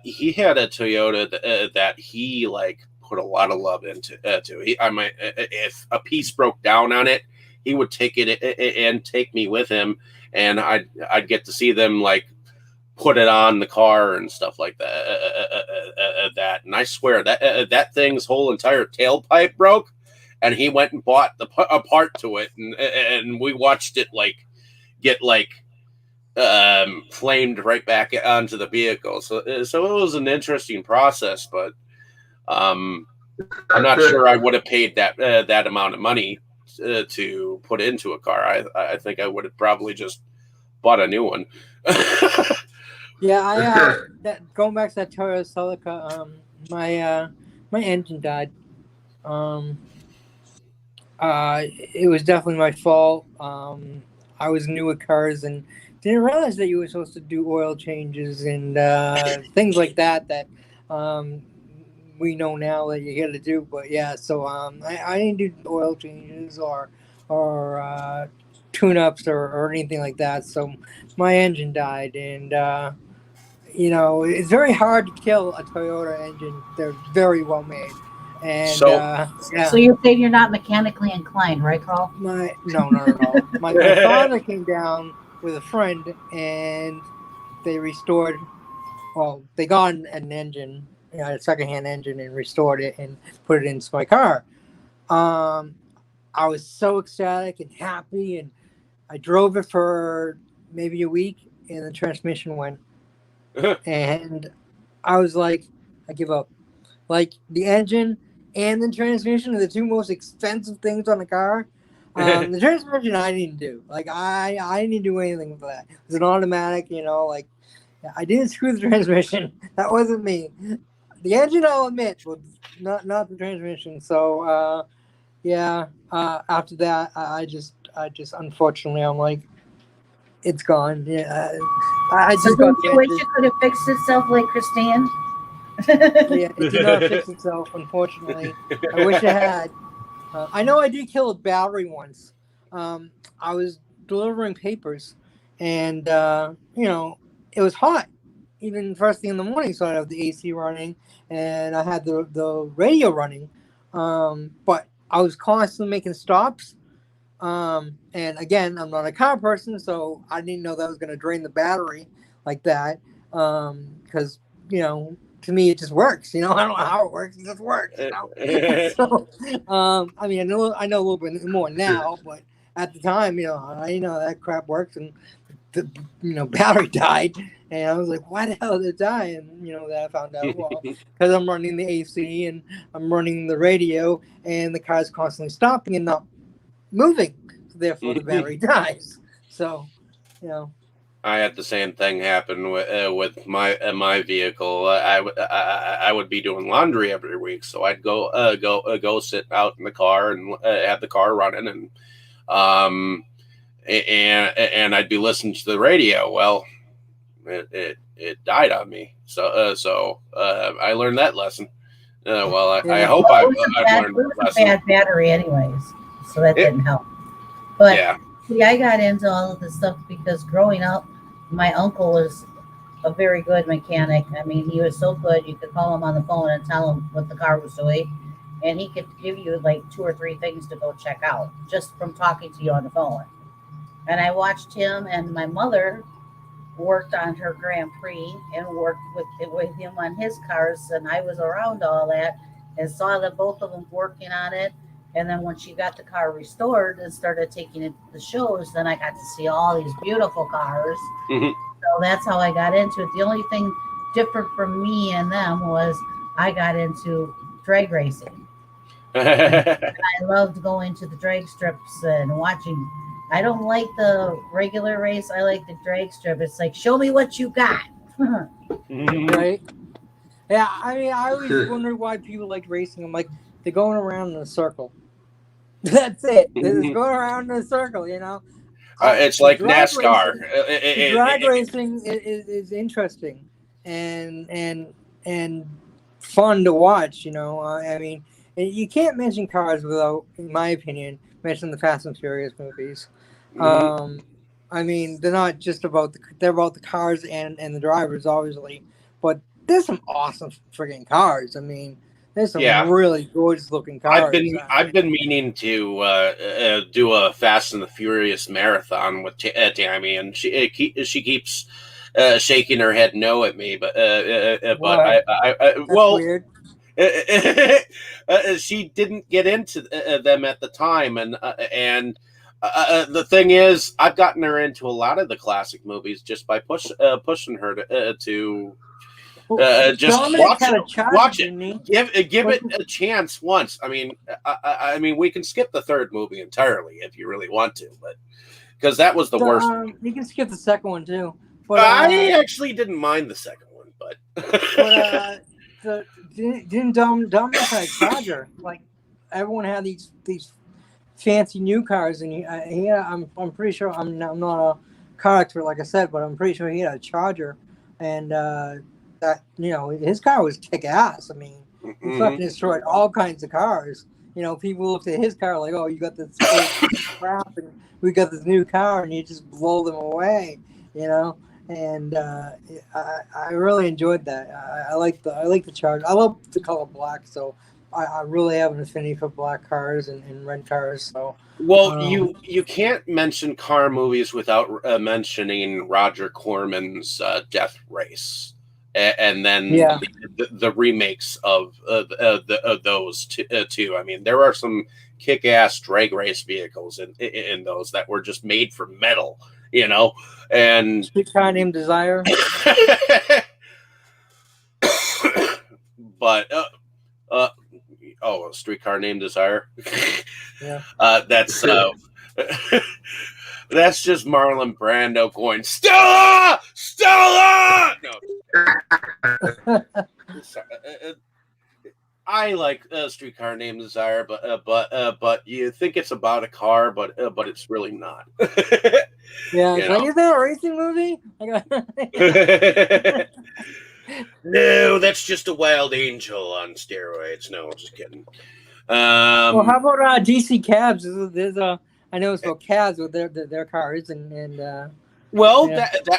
he had a Toyota that he like put a lot of love into. If a piece broke down on it, he would take it and take me with him, and I'd get to see them like put it on the car and stuff like that. And I swear that thing's whole entire tailpipe broke, and he went and bought a part to it, and we watched it like get like flamed right back onto the vehicle. So it was an interesting process, but I'm not sure I would have paid that amount of money to put into a car. I think I would have probably just bought a new one. Yeah, that going back to that Toyota Celica, my engine died. It was definitely my fault. I was new at cars and didn't realize that you were supposed to do oil changes and things like that we know now that you got to do. But yeah, so I didn't do oil changes or tune-ups or anything like that. So my engine died, and it's very hard to kill a Toyota engine. They're very well made. And So- So you're saying you're not mechanically inclined, right, Carl? no, not at all. My father came down with a friend, and they restored. Well, they got an engine, a secondhand engine, and restored it and put it into my car. I was so ecstatic and happy, and I drove it for maybe a week, and the transmission went. And I was like, I give up. Like the engine and the transmission are the two most expensive things on the car. The transmission I didn't do. Like I didn't do anything with that. It was an automatic, like I didn't screw the transmission. That wasn't me. The engine, I'll admit, was not the transmission. So after that, I just unfortunately, I'm like, it's gone. Yeah, I So just don't got you wish it could have fixed itself like Christine? Yeah, it did not fix itself, unfortunately. I wish it had. I know I did kill a battery once. I was delivering papers, and it was hot, even first thing in the morning. So I had the AC running, and I had the radio running, but I was constantly making stops. And again, I'm not a car person, so I didn't know that was going to drain the battery like that. Because to me, it just works. I don't know how it works. It just works. So, I mean, I know a little bit more now, but at the time, I know that crap works, and the battery died, and I was like, why the hell did it die? And that I found out, well, because I'm running the AC and I'm running the radio, and the car's constantly stopping and not moving, so therefore the battery dies. So, I had the same thing happen with my vehicle. I would be doing laundry every week, so I'd go sit out in the car and have the car running, and I'd be listening to the radio. Well, it died on me, so I learned that lesson. I hope I've learned that lesson. Bad battery, anyways, so that didn't help. But yeah. See, I got into all of this stuff because growing up, my uncle was a very good mechanic. I mean, he was so good. You could call him on the phone and tell him what the car was doing, and he could give you like 2 or 3 things to go check out just from talking to you on the phone. And I watched him, and my mother worked on her Grand Prix and worked with him on his cars, and I was around all that and saw that both of them working on it. And then when she got the car restored and started taking it to the shows, then I got to see all these beautiful cars. Mm-hmm. So that's how I got into it. The only thing different from me and them was I got into drag racing. And I loved going to the drag strips and watching. I don't like the regular race. I like the drag strip. It's like, show me what you got. Right? Yeah, I mean, I always wondered why people like racing. I'm like, they're going around in a circle. That's it. They're just going around in a circle, It's like NASCAR. Drag racing is interesting and fun to watch. I mean, you can't mention cars without, in my opinion, mentioning the Fast and Furious movies. Mm-hmm. I mean, they're not just about they're about the cars and the drivers, obviously, but there's some awesome friggin' cars. I mean, there's some really gorgeous looking cars. I've been meaning to do a Fast and the Furious marathon with Tammy, and she keeps shaking her head no at me, but well, weird. She didn't get into them at the time, and the thing is, I've gotten her into a lot of the classic movies just by pushing her to. Just watch it. Give it a chance once. I mean, we can skip the third movie entirely if you really want to, but because that was the worst. You can skip the second one too. But I actually didn't mind the second one, but didn't Dominic have a Charger? Like everyone had these fancy new cars, and I'm pretty sure I'm not a car expert, like I said, but I'm pretty sure he had a Charger, and. That his car was kick ass. I mean, he fucking destroyed all kinds of cars. People looked at his car like, "Oh, you got this crap, and we got this new car," and you just blow them away. And I really enjoyed that. I like the Charger. I love the color black, so I really have an affinity for black cars and red cars. So you can't mention car movies without mentioning Roger Corman's Death Race. And then the remakes of those too. I mean, there are some kick-ass drag race vehicles in those that were just made from metal, And Streetcar Named Desire. But Streetcar Named Desire. Yeah. That's that's just Marlon Brando going, Stella! No. I like Streetcar Named Desire, but you think it's about a car, but it's really not. Yeah, is that a racing movie? No, that's just a wild angel on steroids. No, just kidding. Well, how about DC Cabs? There's I know it's about cabs with their cars and that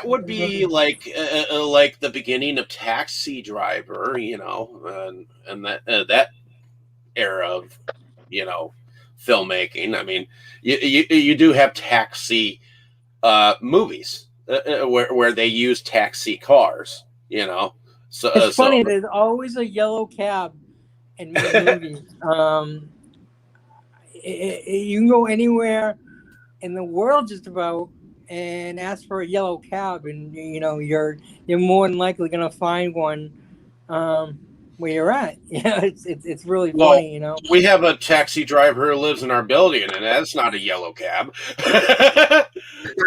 would be like the beginning of Taxi Driver, and that era of filmmaking. I mean, you do have taxi movies where they use taxi cars. So it's funny. There's always a yellow cab in movies. You can go anywhere in the world just about, and ask for a yellow cab, and you're more than likely gonna find one where you're at. It's really Well, funny. we have a taxi driver who lives in our building, and that's not a yellow cab.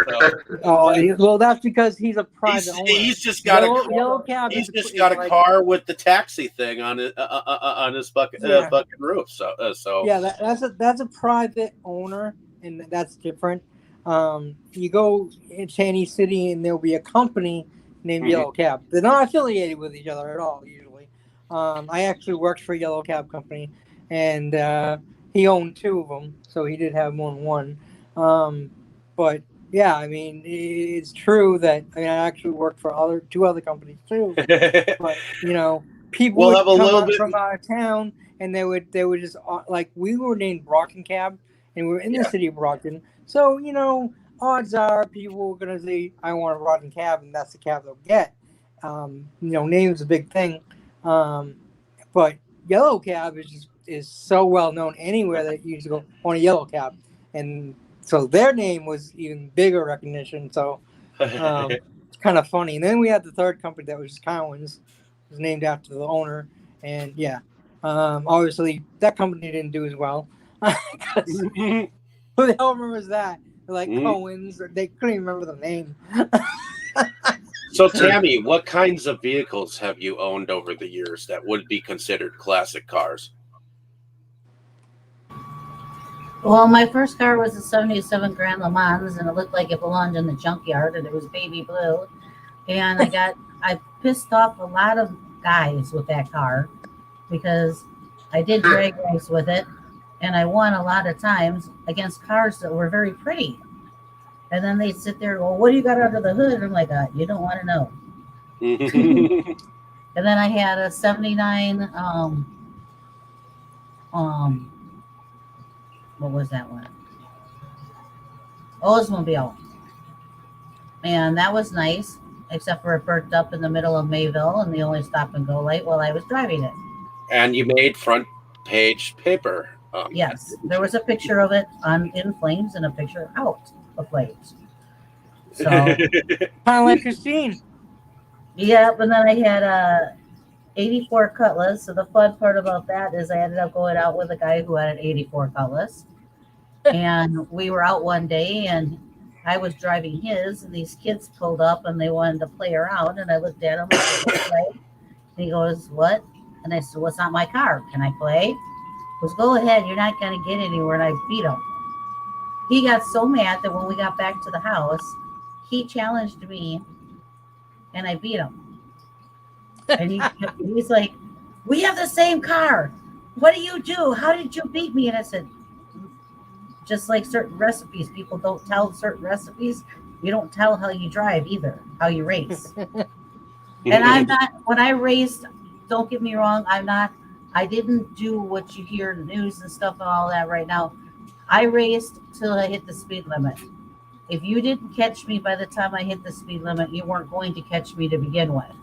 So, Oh, well, that's because he's a private owner. he's just got Yellow cab. He's is just got a like, car with the taxi thing on his fucking Yeah. fucking roof. So Yeah, that's a private owner, and that's different. You go into any city, and there'll be a company named Mhm. Yellow Cab. They're not affiliated with each other at all, usually. I actually worked for a Yellow Cab company, and he owned two of them, so he did have more than one. But yeah, I mean, it's true that I actually worked for two other companies too. But people We'll would have a come little out bit- from out of town, and they would just like, we were named Brockton Cab, and we were in the city of Brockton. So odds are people were gonna say, "I want a Brockton Cab," and that's the cab they'll get. Name's a big thing, but Yellow Cab is so well known anywhere that you just go on a Yellow Cab, and so their name was even bigger recognition. So it's kind of funny. And then we had the third company that was Cowan's. It was named after the owner. And yeah, obviously that company didn't do as well. Who the hell remembers that? They're like Cowan's. They couldn't even remember the name. So, Tammy, what kinds of vehicles have you owned over the years that would be considered classic cars? Well, my first car was a 77 Grand Le Mans, and it looked like it belonged in the junkyard, and it was baby blue. And I pissed off a lot of guys with that car because I did drag race with it, and I won a lot of times against cars that were very pretty. And then they'd sit there and go, "What do you got under the hood?" And I'm like, "You don't want to know." And then I had a 79, what was that one? Oldsmobile. And that was nice, except for it burnt up in the middle of Mayville and the only stop and go light while I was driving it. And you made front page paper. Yes, there was a picture of it in flames and a picture out of flames. So, kind of like Christine. yeah, and then I had a 84 Cutlass. So the fun part about that is I ended up going out with a guy who had an 84 Cutlass. And we were out one day, and I was driving his, and these kids pulled up, and they wanted to play around. And I looked at him, and he goes, "What?" And I said, "Well, it's not my car. Can I play?" He goes, "Go ahead. You're not going to get anywhere." And I beat him. He got so mad that when we got back to the house, he challenged me, and I beat him. And he's like, "We have the same car. What do you do? How did you beat me?" And I said, just like certain recipes, people don't tell certain recipes. You don't tell how you drive either, how you race. And I'm not, when I raced, don't get me wrong, I didn't do what you hear in the news and stuff and all that right now. I raced till I hit the speed limit. If you didn't catch me by the time I hit the speed limit, you weren't going to catch me to begin with.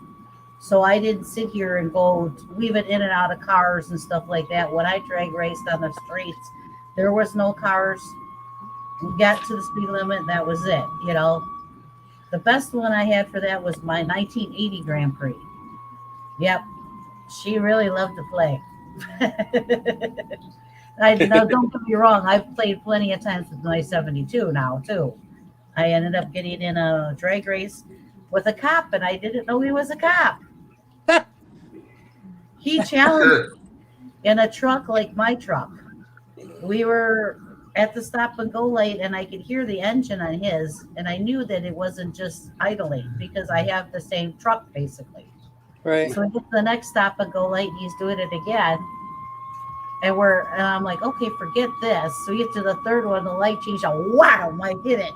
So I didn't sit here and go weaving in and out of cars and stuff like that. When I drag raced on the streets, there was no cars. We got to the speed limit, and that was it. The best one I had for that was my 1980 Grand Prix. Yep, she really loved to play. Don't get me wrong. I've played plenty of times with my 72 now too. I ended up getting in a drag race with a cop, and I didn't know he was a cop. He challenged in a truck like my truck. We were at the stop and go light, and I could hear the engine on his, and I knew that it wasn't just idling because I have the same truck basically. Right. So we get to the next stop and go light, and he's doing it again. And I'm like, okay, forget this. So we get to the third one, the light changed. Wow, I did it.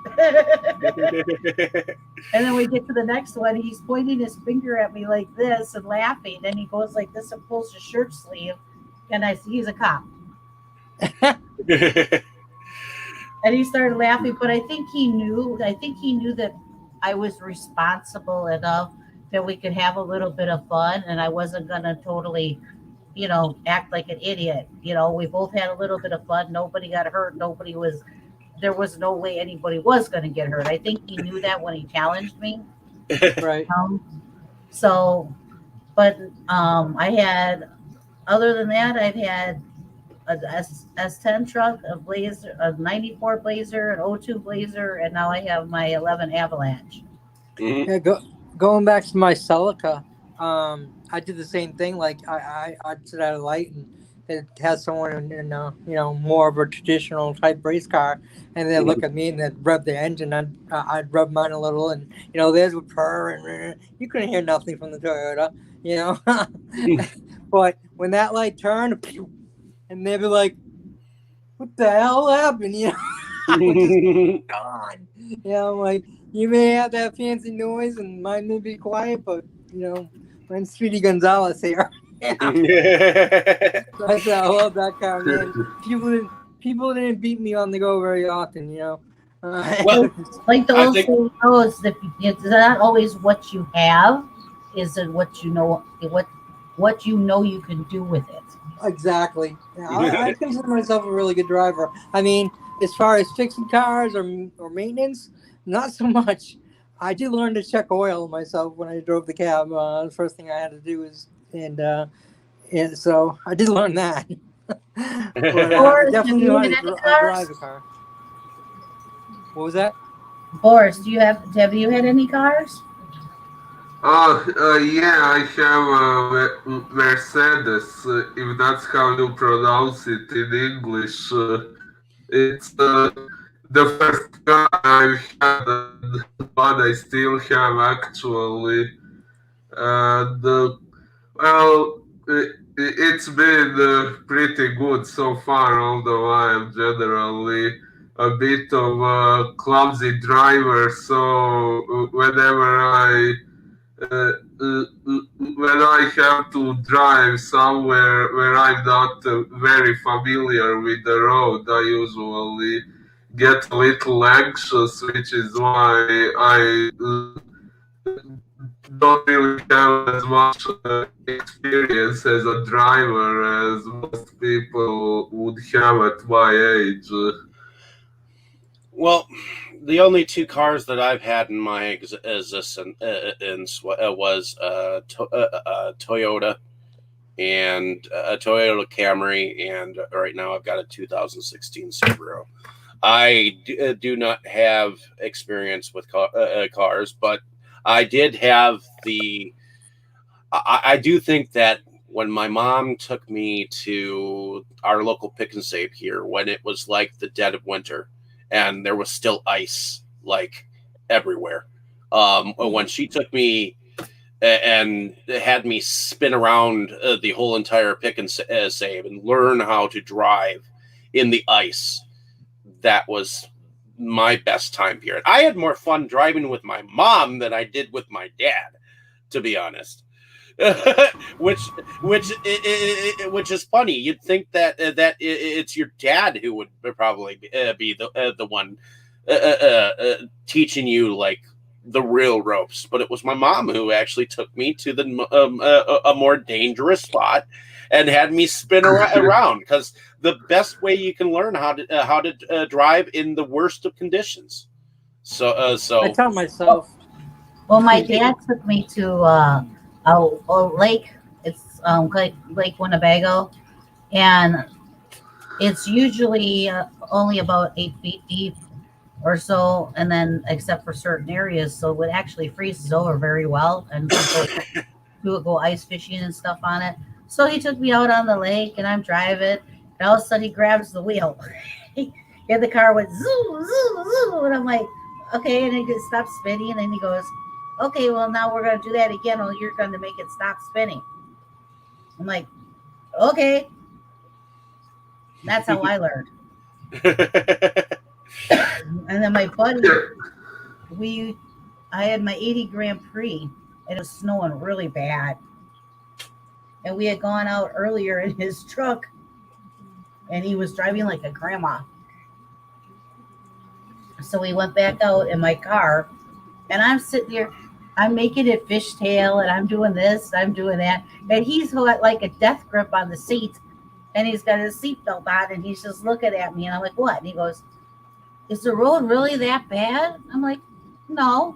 And then we get to the next one, he's pointing his finger at me like this and laughing. Then he goes like this and pulls his shirt sleeve, and I see he's a cop. And he started laughing, but I think he knew that I was responsible enough that we could have a little bit of fun, and I wasn't going to totally, act like an idiot. We both had a little bit of fun. Nobody got hurt. Nobody was there was no way anybody was going to get hurt. I think he knew that when he challenged me. Right. So, but I had, other than that, I've had a S10 truck, a Blazer, a 94 Blazer, an '02 Blazer, and now I have my 11 Avalanche. Mhm. Yeah, going back to my Celica, I did the same thing. Like I'd sit at a light and it has someone in more of a traditional type race car, and they'd look at me and they'd rev the engine. I'd rub mine a little, and theirs would purr, and you couldn't hear nothing from the Toyota, But when that light turned, pew, and they'd be like, "What the hell happened?" Which is gone. I'm like, you may have that fancy noise and mine may be quiet, but when Speedy Gonzalez here. I love that car, man. People didn't beat me on the go very often, Well, Like the I old think saying goes, it's not always what you have, is it what you know, what you know you can do with it. Exactly. Yeah, I consider myself a really good driver. I mean, as far as fixing cars or maintenance, not so much. I did learn to check oil myself when I drove the cab. The first thing I had to do is, and so I did learn that. But I Boris, have definitely you know how had to any drive cars? a car. What was that? Boris, have you had any cars? Yeah, I have a Mercedes, if that's how you pronounce it in English. It's the first car I've had, and one I still have actually. And well, it's been pretty good so far, although I am generally a bit of a clumsy driver. So whenever uh, uh, when I have to drive somewhere where I'm not very familiar with the road, I usually get a little anxious, which is why I don't really have as much experience as a driver as most people would have at my age. well, the only two cars that I've had in my existence was Toyota and a Toyota Camry, and right now I've got a 2016 Subaru. I do not have experience with cars, but I did have the. I do think that when my mom took me to our local pick and save here, when it was like the dead of winter and there was still ice like everywhere, when she took me and had me spin around the whole entire pick and save and learn how to drive in the ice, that was my best time period. I had more fun driving with my mom than I did with my dad, to be honest. which which is funny. You'd think that it's your dad who would probably be the one teaching you like the real ropes, but it was my mom who actually took me to a more dangerous spot and had me spin around, because the best way you can learn how to drive in the worst of conditions. So I tell myself. Well, my dad took me to a lake. It's Lake Winnebago, and it's usually only about 8 feet deep or so, and then except for certain areas, so it actually freezes over very well, and people go ice fishing and stuff on it. So he took me out on the lake, and I'm driving, and all of a sudden he grabs the wheel. And the car went zoo, zoo, zoo, and I'm like, okay, and it stopped spinning, and then he goes, okay, well, now we're going to do that again. Well, you're going to make it stop spinning. I'm like, okay. That's how I learned. And then my buddy, I had my 80 Grand Prix, and it was snowing really bad. And we had gone out earlier in his truck, and he was driving like a grandma. So we went back out in my car, and I'm sitting here, I'm making it fishtail, and I'm doing this, I'm doing that. And he's got like a death grip on the seat, and he's got his seatbelt on, and he's just looking at me, and I'm like, what? And he goes, is the road really that bad? I'm like, no.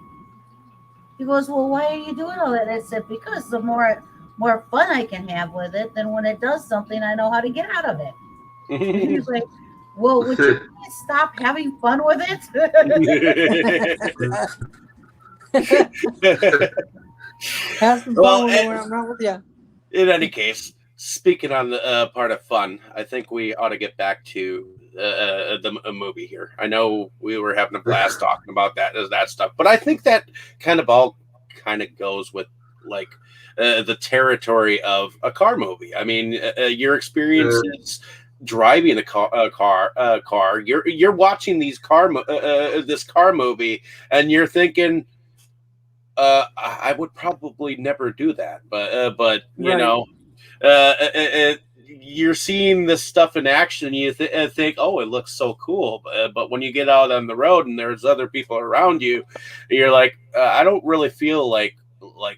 He goes, well, why are you doing all that? I said, because the more fun I can have with it, then when it does something, I know how to get out of it. And he's like, well, would you please stop having fun with it? Have some Well, fun when I'm not with you. in any case, speaking on the part of fun, I think we ought to get back to the movie here. I know we were having a blast talking about that stuff, but I think that kind of all kind of goes with like the territory of a car movie. I mean, your experiences driving a car. You're watching these this car movie, and you're thinking, I would probably never do that, but you Right. know, you're seeing this stuff in action. You think, oh, it looks so cool, but when you get out on the road and there's other people around you, you're like, I don't really feel like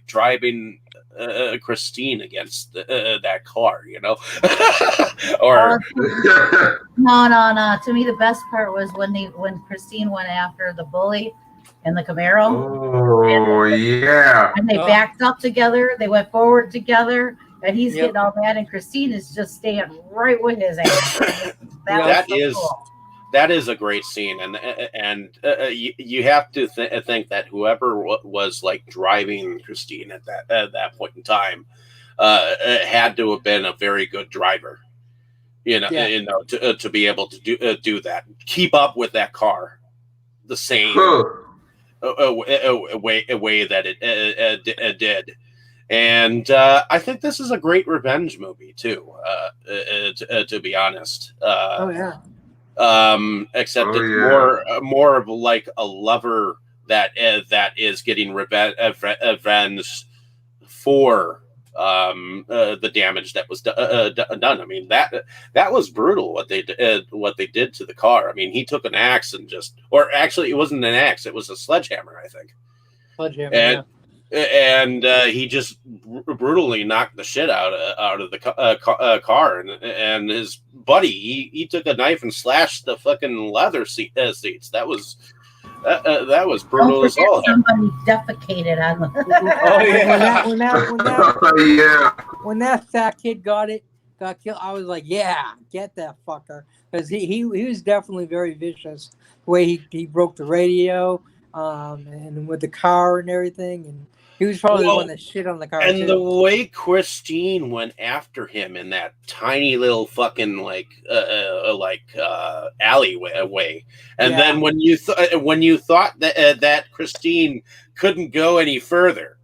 driving Christine against that car, you know, or No. To me, the best part was when Christine went after the bully in the Camaro, Oh, yeah. and they Oh. backed up together. They went forward together, and he's Yep. getting all mad, and Christine is just staying right with his ass. That was so is- cool. that is a great scene, and you have to think that whoever was like driving Christine at that point in time had to have been a very good driver, Yeah. to be able to do that, keep up with that car, the same Huh. way that it did. And I think this is a great revenge movie too. To be honest, Oh yeah. except Oh, it's yeah. more of like a lover that is getting revenge for the damage that was done. I mean, that was brutal what they did to the car. I mean, he took an axe and or actually it wasn't an axe, it was a sledgehammer, I think. Sledgehammer, And he just brutally knocked the shit out of the car, and his buddy he took a knife and slashed the fucking leather seats. That was brutal Don't as forget all. somebody defecated on the. Oh, yeah. When that fat kid got killed, I was like, yeah, get that fucker, because he was definitely very vicious. The way he broke the radio, and with the car and everything, and he was probably the one that shit on the car And too. the way Christine went after him in that tiny little fucking alleyway, and Yeah. then when you thought that Christine couldn't go any further,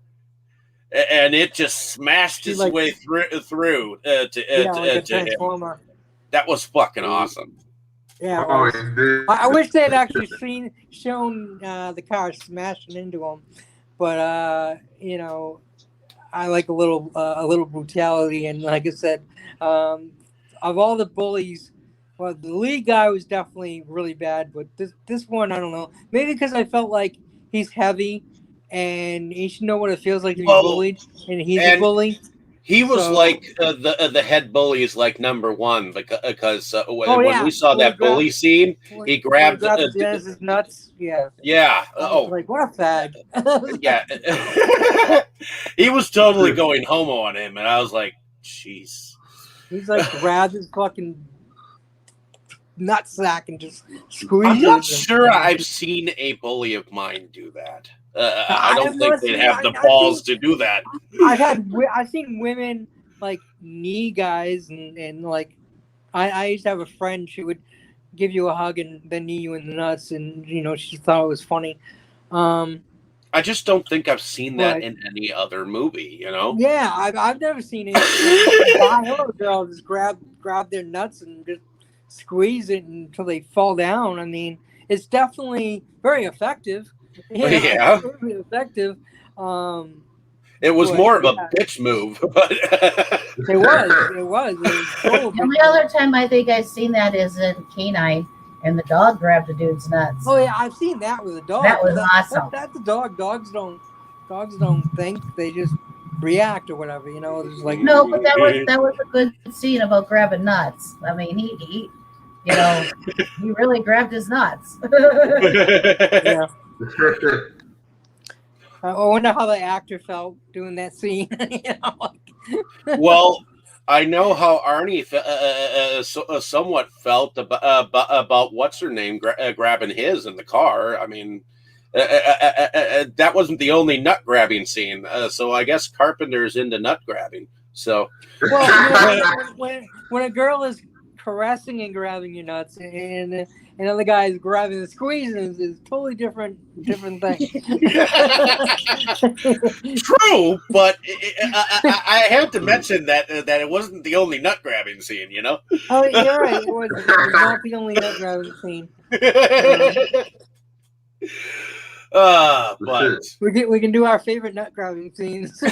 and it just smashed She, its like- way through like a to him. transformer. That was fucking awesome. Yeah. it Oh, was. indeed. I wish they had actually shown the car smashing into him, but I like a little brutality, and like I said, of all the bullies, well, the lead guy was definitely really bad, but this one, I don't know, maybe because I felt like he's heavy, and he should know what it feels like to be Well, bullied, and he's a and bully. He was So- like the head bully is like number one because when yeah. we saw When he that bully grabbed- scene, he grabbed the Genesis nuts. Yeah. yeah. I was Oh, like, what a fag. yeah. He was totally going homo on him, and I was like, jeez. He's like grabbed his fucking nutsack and just squeezed I'm not it. sure I've seen a bully of mine do that. I I don't have think not they'd seen- have the I balls to do that. I've seen women like knee guys, and like I used to have a friend. She would give you a hug and then knee you in the nuts, and she thought it was funny. I just don't think I've seen that Right. in any other movie. Yeah, I've never seen it. Guy or girl just grab their nuts and just squeeze it until they fall down. I mean, it's definitely very effective. Yeah. It's very effective. It was But, more of a yeah. bitch move, but It was total The only other time I think I've seen that is in Canine, and the dog grabbed a dude's nuts. Oh yeah, I've seen that with a dog. That was awesome. That's a dog. Dogs don't think; they just react or whatever. It's like No, but that was a good scene about grabbing nuts. I mean, You know, he really grabbed his nuts. Yeah. I wonder how the actor felt doing that scene. You know, like, Well, I know how Arnie somewhat felt about what's her name grabbing his in the car. I mean, that wasn't the only nut grabbing scene. So I guess Carpenter's into nut grabbing. So, well, you know, when a girl is caressing and grabbing your nuts, and another guy is grabbing and squeezing, is totally different thing. true, but I have to mention that it wasn't the only nut grabbing scene. You know. Oh, you're right. It was not the only nut grabbing scene. But We can do our favorite nut grabbing scenes.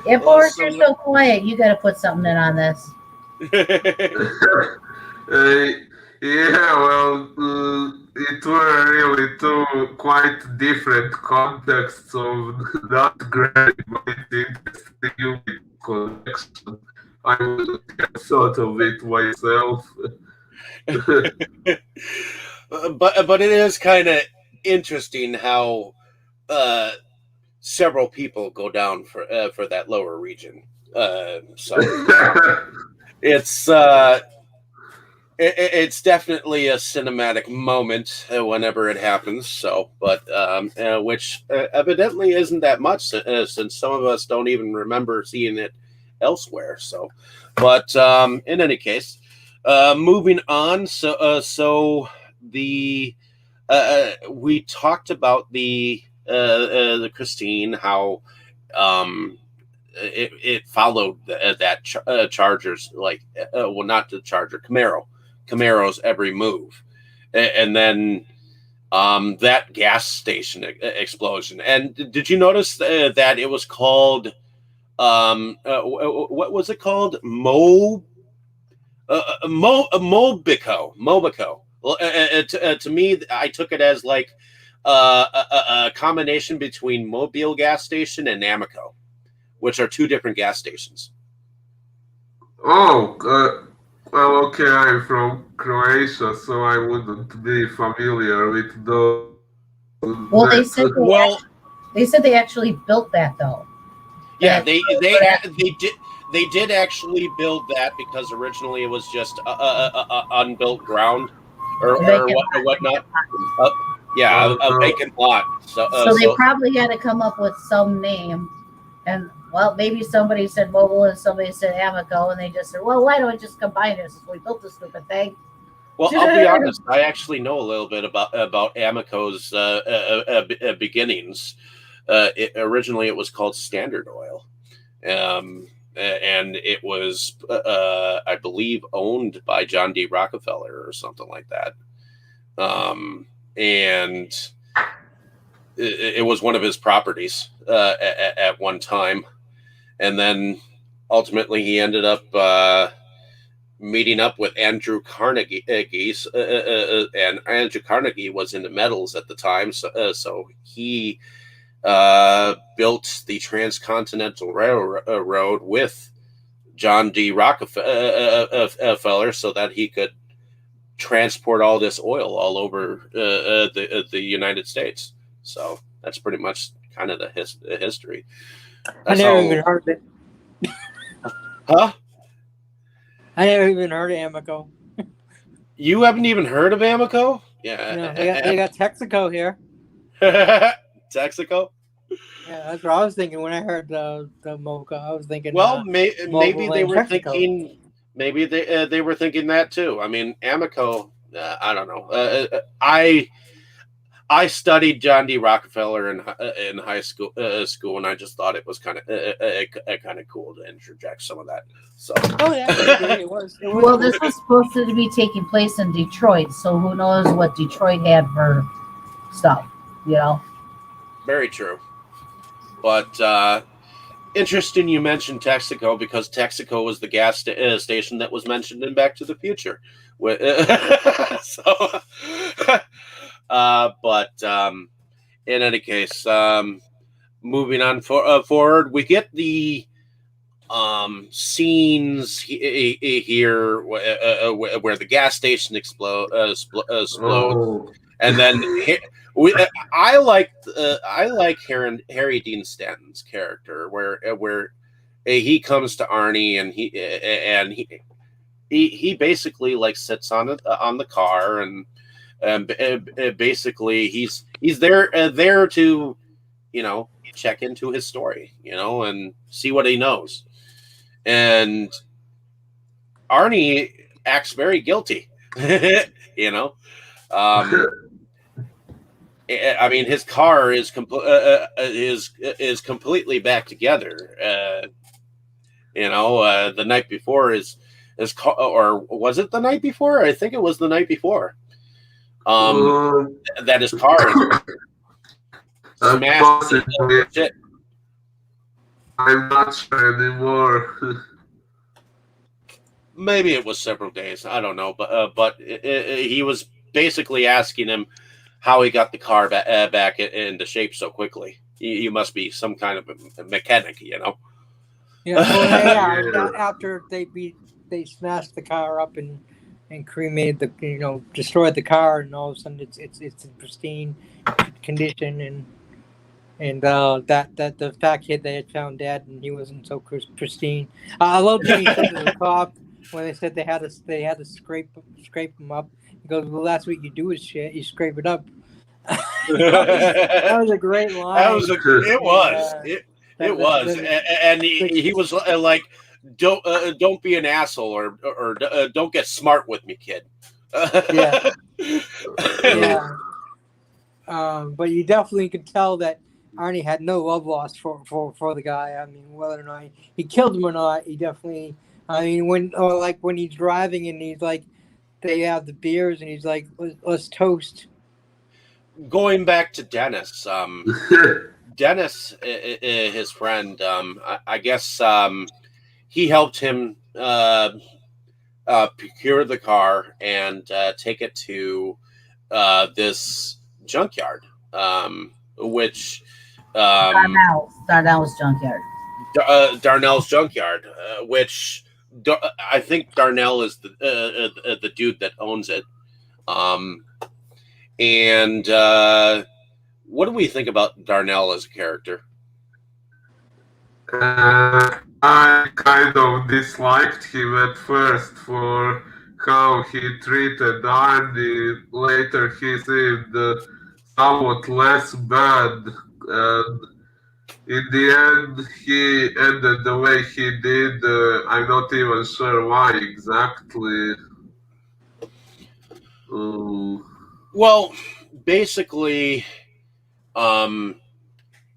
If Boris, you're so quiet, you got to put something in on this. Yeah, well, it were really two quite different contexts of not grabbing my interesting human connection. I wouldn't have thought of it myself. but it is kind of interesting how several people go down for that lower region. So it's definitely a cinematic moment whenever it happens. So, but which evidently isn't that much since some of us don't even remember seeing it elsewhere. So, but in any case, moving on. So the we talked about the Christine, how it followed that Charger's, like well, not the Charger, Camaro's every move, and then that gas station explosion. And did you notice that it was called what was it called? Mobico. Well, to me, I took it as like a combination between Mobile gas station and Amoco, which are two different gas stations. Oh, well, okay, I'm from Croatia, so I wouldn't be familiar with those. Well, they said they actually built that though. Yeah, they did actually build that because originally it was just unbuilt ground or whatnot. Yeah, a vacant lot. So they probably had to come up with some name, and well, maybe somebody said Mobile and somebody said Amoco, and they just said, well, why don't we just combine this? We built this stupid thing. Well, I'll be honest. I actually know a little bit about Amoco's beginnings. Originally, it was called Standard Oil, and it was, I believe, owned by John D. Rockefeller or something like that. And it was one of his properties at one time, and then ultimately he ended up meeting up with Andrew Carnegie, and Andrew Carnegie was into metals at the time, so he built the Transcontinental Railroad with John D. Rockefeller so that he could transport all this oil all over the United States. So that's pretty much kind of the history. I never even heard it. Huh? I never even heard of Amoco. You haven't even heard of Amoco? Yeah. No, they got Texaco here. Texaco? Yeah, that's what I was thinking when I heard the Mocha. I was thinking. Well, maybe they were Texaco. thinking. Maybe they were thinking that too. I mean, Amoco. I don't know. I studied John D. Rockefeller in high school, and I just thought it was kind of cool to interject some of that. So. Oh yeah, it was. Well, this was supposed to be taking place in Detroit, so who knows what Detroit had for stuff, you know? Very true. But interesting you mentioned Texaco, because Texaco was the gas station that was mentioned in Back to the Future. So, but in any case, moving on forward, we get the scenes here where the gas station explodes, Oh. and then I like Harry Dean Stanton's character where he comes to Arnie and he basically like sits on the car and basically he's there to check into his story and see what he knows. And Arnie acts very guilty. I mean, his car is completely back together. The night before his car, or was it the night before? I think it was the night before. That his car is smashed. Shit. I'm not sure anymore. Maybe it was several days. I don't know, but he was basically asking him how he got the car back into shape so quickly. He must be some kind of a mechanic, Yeah. Well, after they smashed the car up and cremated destroyed the car, and all of a sudden it's in pristine condition, and that the fat kid they had found dead and he wasn't so pristine. I love Jimmy said to the cop when they said they had to scrape him up. He goes, "Well, that's what you do is shit. You scrape it up." That was a great line. It was, and he was like, "Don't be an asshole, or don't get smart with me, kid." Yeah. Yeah. But you definitely could tell that Arnie had no love lost for the guy. I mean, whether or not he killed him or not, he definitely. I mean, when he's driving and he's like, they have the beers and he's like, let's toast. Going back to Dennis, Dennis, his friend, I guess he helped him procure the car and take it to this junkyard, which Darnell's junkyard. Darnell's junkyard, which I think Darnell is the dude that owns it. And what do we think about Darnell as a character? I kind of disliked him at first for how he treated Arnie. Later he seemed somewhat less bad. And in the end, he ended the way he did. I'm not even sure why exactly. Well, basically,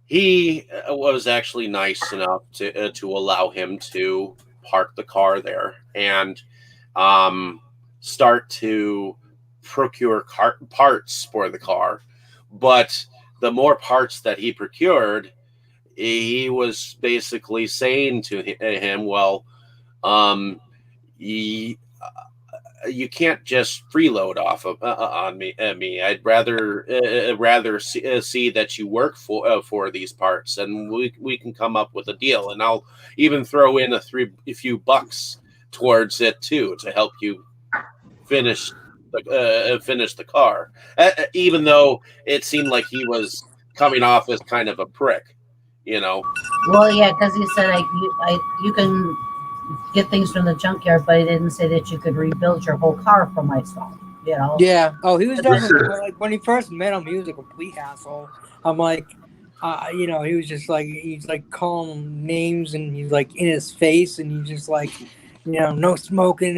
he was actually nice enough to allow him to park the car there and start to procure parts for the car. But the more parts that he procured, he was basically saying to him, "Well, you can't just freeload off of on me. I'd rather see that you work for these parts, and we can come up with a deal, and I'll even throw in a few bucks towards it too to help you finish the car." Even though it seemed like he was coming off as kind of a prick, Well, yeah, because he said you can get things from the junkyard, but he didn't say that you could rebuild your whole car from my stuff. Yeah. Oh, he was definitely like when he first met him, he was a complete asshole. I'm like, he was just like he's like calling him names and he's like in his face and he's just like, no smoking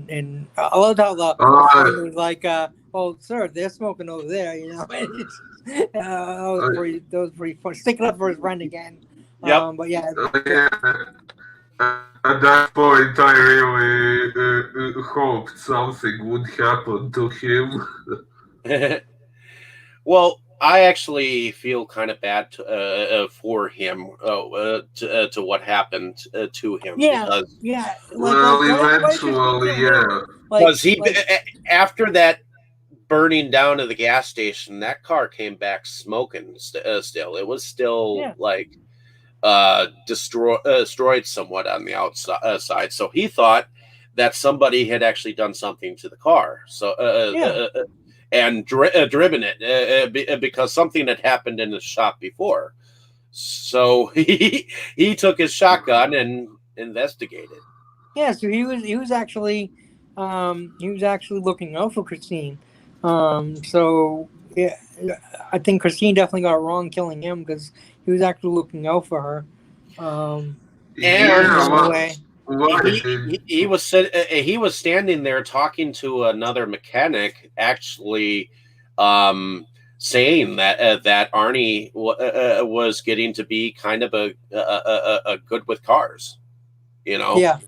and I loved how the was like, "Oh, sir, they're smoking over there," that was pretty fun. Sticking up for his friend again. Yep. But yeah. At that point, I really hoped something would happen to him. Well, I actually feel kind of bad for him to what happened to him. Yeah, yeah. Eventually, yeah. Because after that burning down of the gas station, that car came back smoking still. It was still destroyed somewhat on the outside. So he thought that somebody had actually done something to the car. So and driven it because something had happened in the shop before. So he took his shotgun and investigated. Yeah, so he was actually looking out for Christine. So yeah, I think Christine definitely got it wrong killing him because he was actually looking out for her. And why did he was standing there talking to another mechanic, actually saying that Arnie was getting to be kind of a good with cars, you know. Yeah.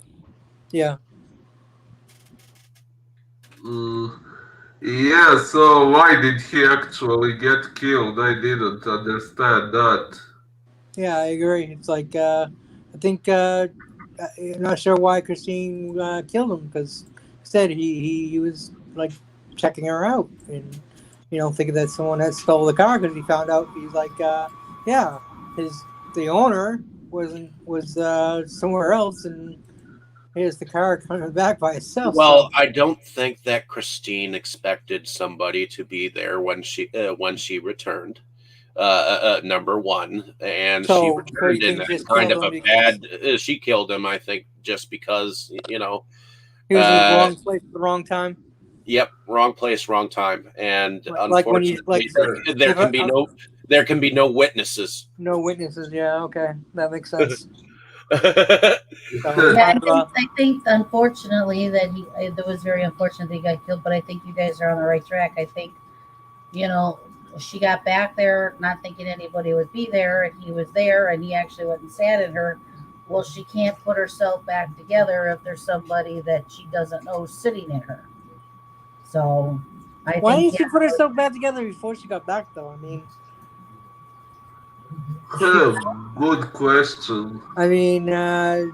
Yeah, so why did he actually get killed? I didn't understand that. Yeah, I agree. It's like I think I'm not sure why Christine killed him because said he was like checking her out and thinking that someone had stole the car because he found out he's like the owner was somewhere else and here's the car coming back by itself. Well, I don't think that Christine expected somebody to be there when she returned. Number one, and she returned in that kind of a bad. She killed him, I think, just because he was in the wrong place at the wrong time. Yep, wrong place, wrong time, and like unfortunately, there can be no witnesses. No witnesses. Yeah, okay, that makes sense. I think unfortunately that it was very unfortunate that he got killed, but I think you guys are on the right track. I think, she got back there not thinking anybody would be there, and he was there, and he actually went and sat at her. Well, she can't put herself back together if there's somebody that she doesn't know sitting in her. So why didn't she put herself back together before she got back, though? I mean, good question. I mean, that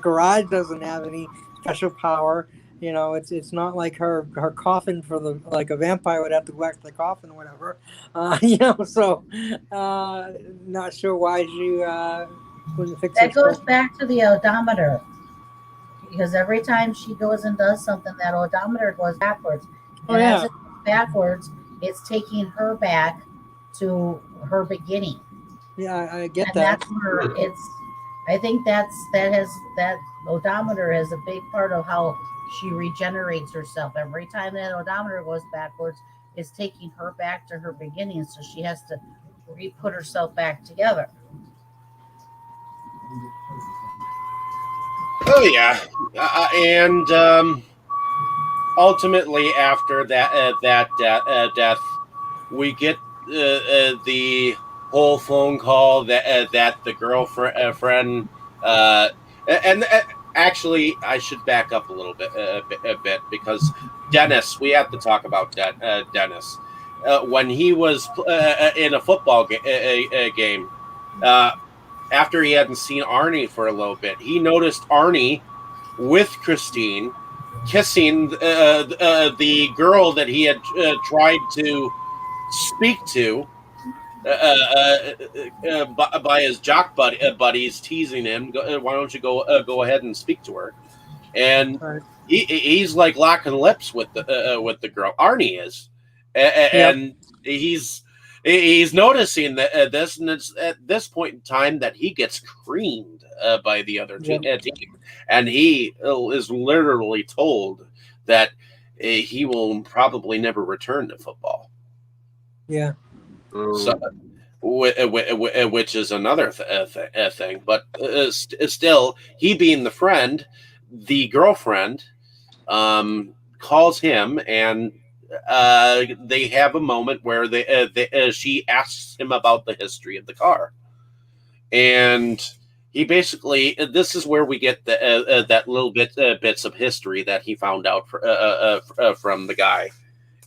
garage doesn't have any special power. It's not like her coffin for a vampire would have to go back to the coffin or whatever. So not sure why she wouldn't fix it. That goes back to the odometer. Because every time she goes and does something, that odometer goes backwards. And as it goes backwards, it's taking her back to her beginning. Yeah, I get and that. That's where I think that odometer is a big part of how she regenerates herself. Every time that odometer goes backwards, it's taking her back to her beginning. So she has to re-put herself back together. Oh yeah, and ultimately after that death, we get the whole phone call that the girlfriend and actually I should back up a little bit because Dennis, we have to talk about Dennis when he was in a football game. After he hadn't seen Arnie for a little bit, he noticed Arnie with Christine kissing the girl that he had tried to speak to by his jock buddies, teasing him. Why don't you go ahead and speak to her? And he's like locking lips with the girl. Arnie is, and he's noticing that this, and it's at this point in time that he gets creamed by the other team, and he is literally told that he will probably never return to football. Yeah. So, which is another thing, but still, he being the friend, the girlfriend calls him and. They have a moment where she asks him about the history of the car, and he basically, this is where we get that little bits of history that he found out from the guy,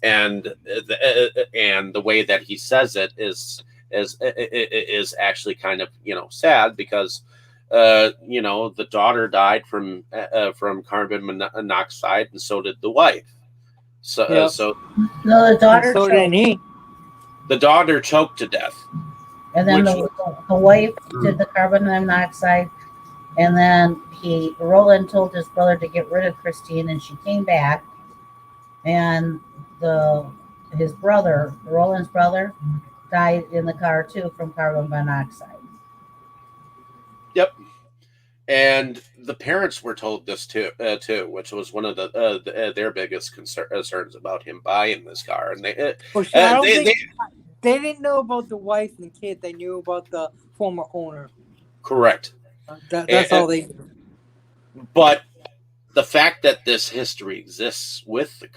and the way that he says it is actually kind of sad because the daughter died from carbon monoxide, and so did the wife. So, no, the daughter. So did he. The daughter choked to death. And then Which- the wife did the carbon monoxide, and then Roland told his brother to get rid of Christine, and she came back, and Roland's brother, died in the car too from carbon monoxide. Yep. And the parents were told this too, which was one of their biggest concerns about him buying this car. And I don't think they didn't know about the wife and the kid. They knew about the former owner. Correct. That's all they knew. But the fact that this history exists with the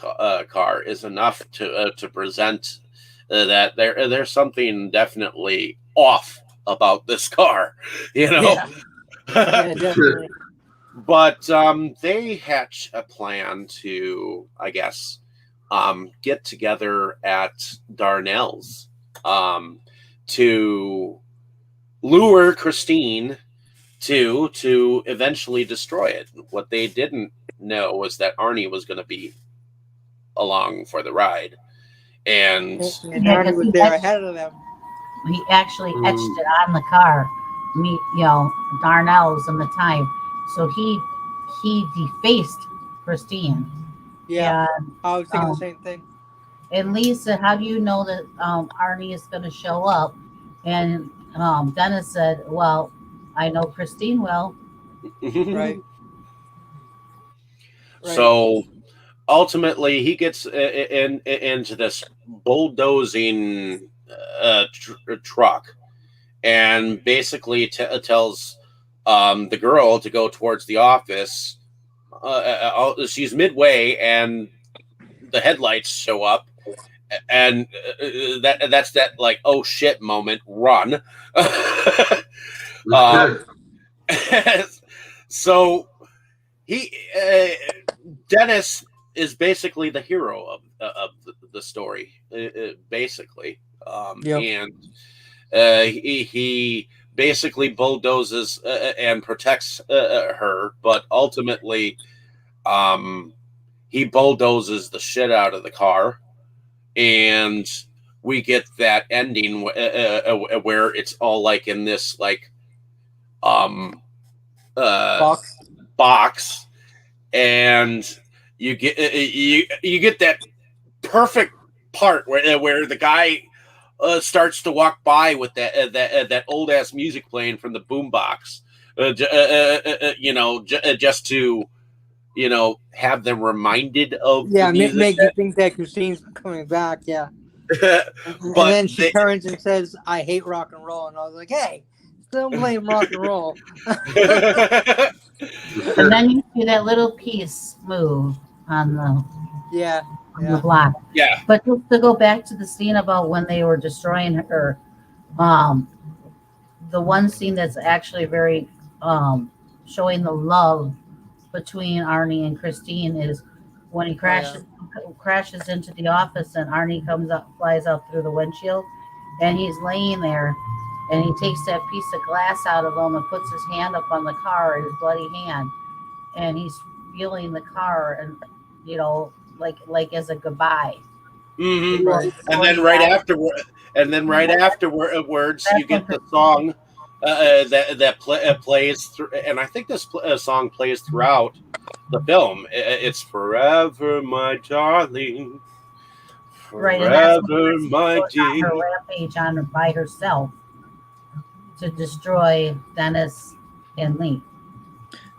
car is enough to present that there's something definitely off about this car, you know. Yeah. Yeah, definitely. But they hatch a plan to, I guess, get together at Darnell's to lure Christine to eventually destroy it. What they didn't know was that Arnie was going to be along for the ride, and Arnie was there ahead of them. He actually etched it on the car. Darnell's in the time, so he defaced Christine. Yeah, and, I was thinking the same thing. And Lisa, how do you know that Arnie is going to show up? And Dennis said, "Well, I know Christine well." Right. So ultimately, he gets into this bulldozing truck, and basically tells the girl to go towards the office. She's midway, and the headlights show up, and that's that like, oh shit moment. Run. So Dennis is basically the hero of the story, basically. And he basically bulldozes and protects her, but ultimately he bulldozes the shit out of the car, and we get that ending where it's all like in this like box, and you get that perfect part where the guy starts to walk by with that old ass music playing from the boombox, just to have them reminded of the music. Make you think that Christine's coming back. Yeah. And then she turns and says, "I hate rock and roll," and I was like, "Hey, don't blame rock and roll." And then you see that little piece move on the the block. Yeah. But just to go back to the scene about when they were destroying her, the one scene that's actually very showing the love between Arnie and Christine is when he crashes into the office, and Arnie flies out through the windshield, and he's laying there, and he takes that piece of glass out of him and puts his hand up on the car, his bloody hand, and he's feeling the car, and like as a goodbye. Mm-hmm. And then right afterwards, you get the song that plays through, and I think this song plays throughout the film. It's "Forever, My Darling." Forever, my dear. Her rampage on her by herself to destroy Dennis and Lee.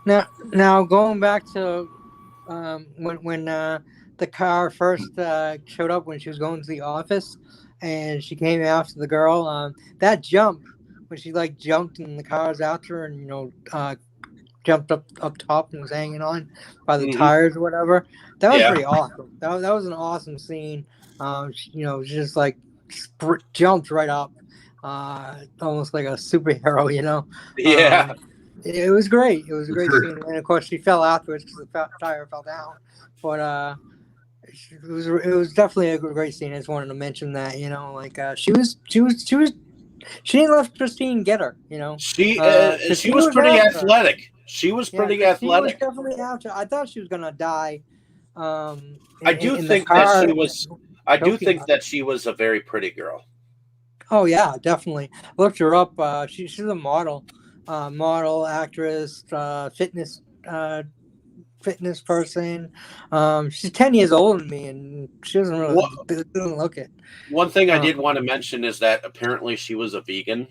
Now going back to when the car first showed up when she was going to the office, and she came after the girl. That jump when she like jumped and the car was after her, and jumped up top and was hanging on by the tires or whatever. That was pretty awesome. That was an awesome scene. Just like jumped right up, almost like a superhero. Yeah. It was great. It was a great scene, and of course she fell afterwards because the tire fell down. But it was definitely a great scene. I just wanted to mention that. She didn't let Christine get her. She was pretty athletic. She was pretty athletic. She was definitely after. I thought she was gonna die. I do think that she was a very pretty girl. Oh yeah, definitely. Looked her up. She's a model, actress, fitness person. She's 10 years older than me, and she doesn't look it. One thing I Uh, did want to mention is that apparently she was a vegan,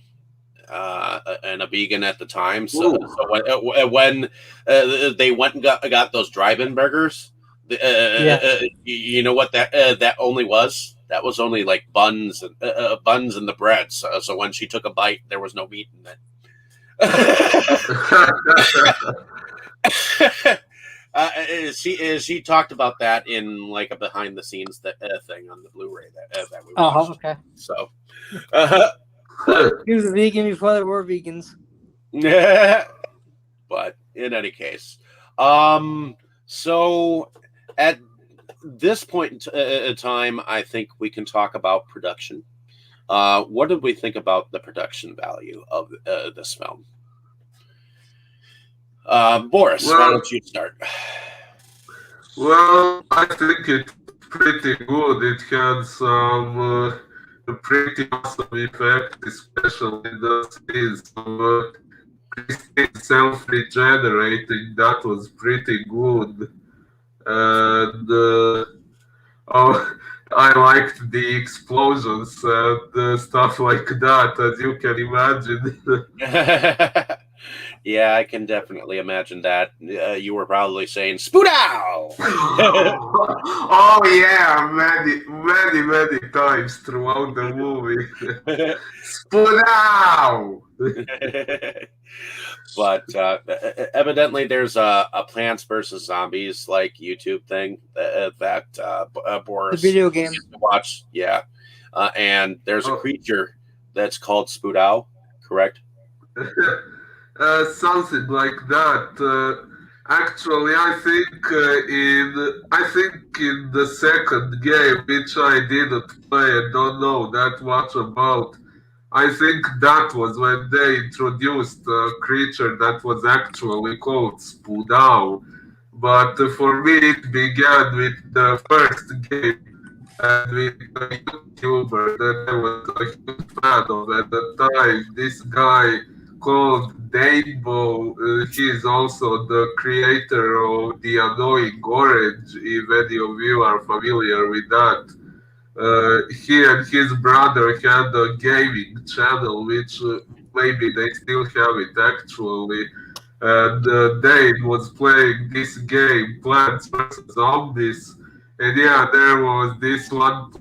and a vegan at the time. So, Ooh. when they went and got those drive-in burgers, yeah. you know what that only was? That was only like buns and the bread. So when she took a bite, there was no meat in it. She talked about that in like a behind the scenes thing on the Blu-ray that we watched. Okay. So, He was a vegan before there were vegans. but in any case, so at this point in time, I think we can talk about production. What did we think about the production value of this film? Boris, why don't you start? Well, I think it's pretty good. It had some pretty awesome effect, especially the scenes of Christine self-regenerating. That was pretty good. And oh, I liked the explosions and stuff like that, as you can imagine. Yeah, I can definitely imagine that. You were probably saying "Spoodow." Oh yeah, many times throughout the movie. Spoodow! But evidently, there's a Plants vs Zombies like YouTube thing that Boris The video game. used to watch. Yeah, and there's a Oh. creature that's called Spoodow, correct? Something like that. Actually, I think in the second game, which I didn't play and don't know that much about, I think that was when they introduced a creature that was actually called Spudao. But for me, it began with the first game and with a YouTuber that I was a huge fan of at the time. This guy called Dainbo, he is also the creator of The Annoying Orange, if any of you are familiar with that. He and his brother had a gaming channel, which maybe they still have it actually. And Dane was playing this game, Plants vs. Zombies. And yeah, there was this one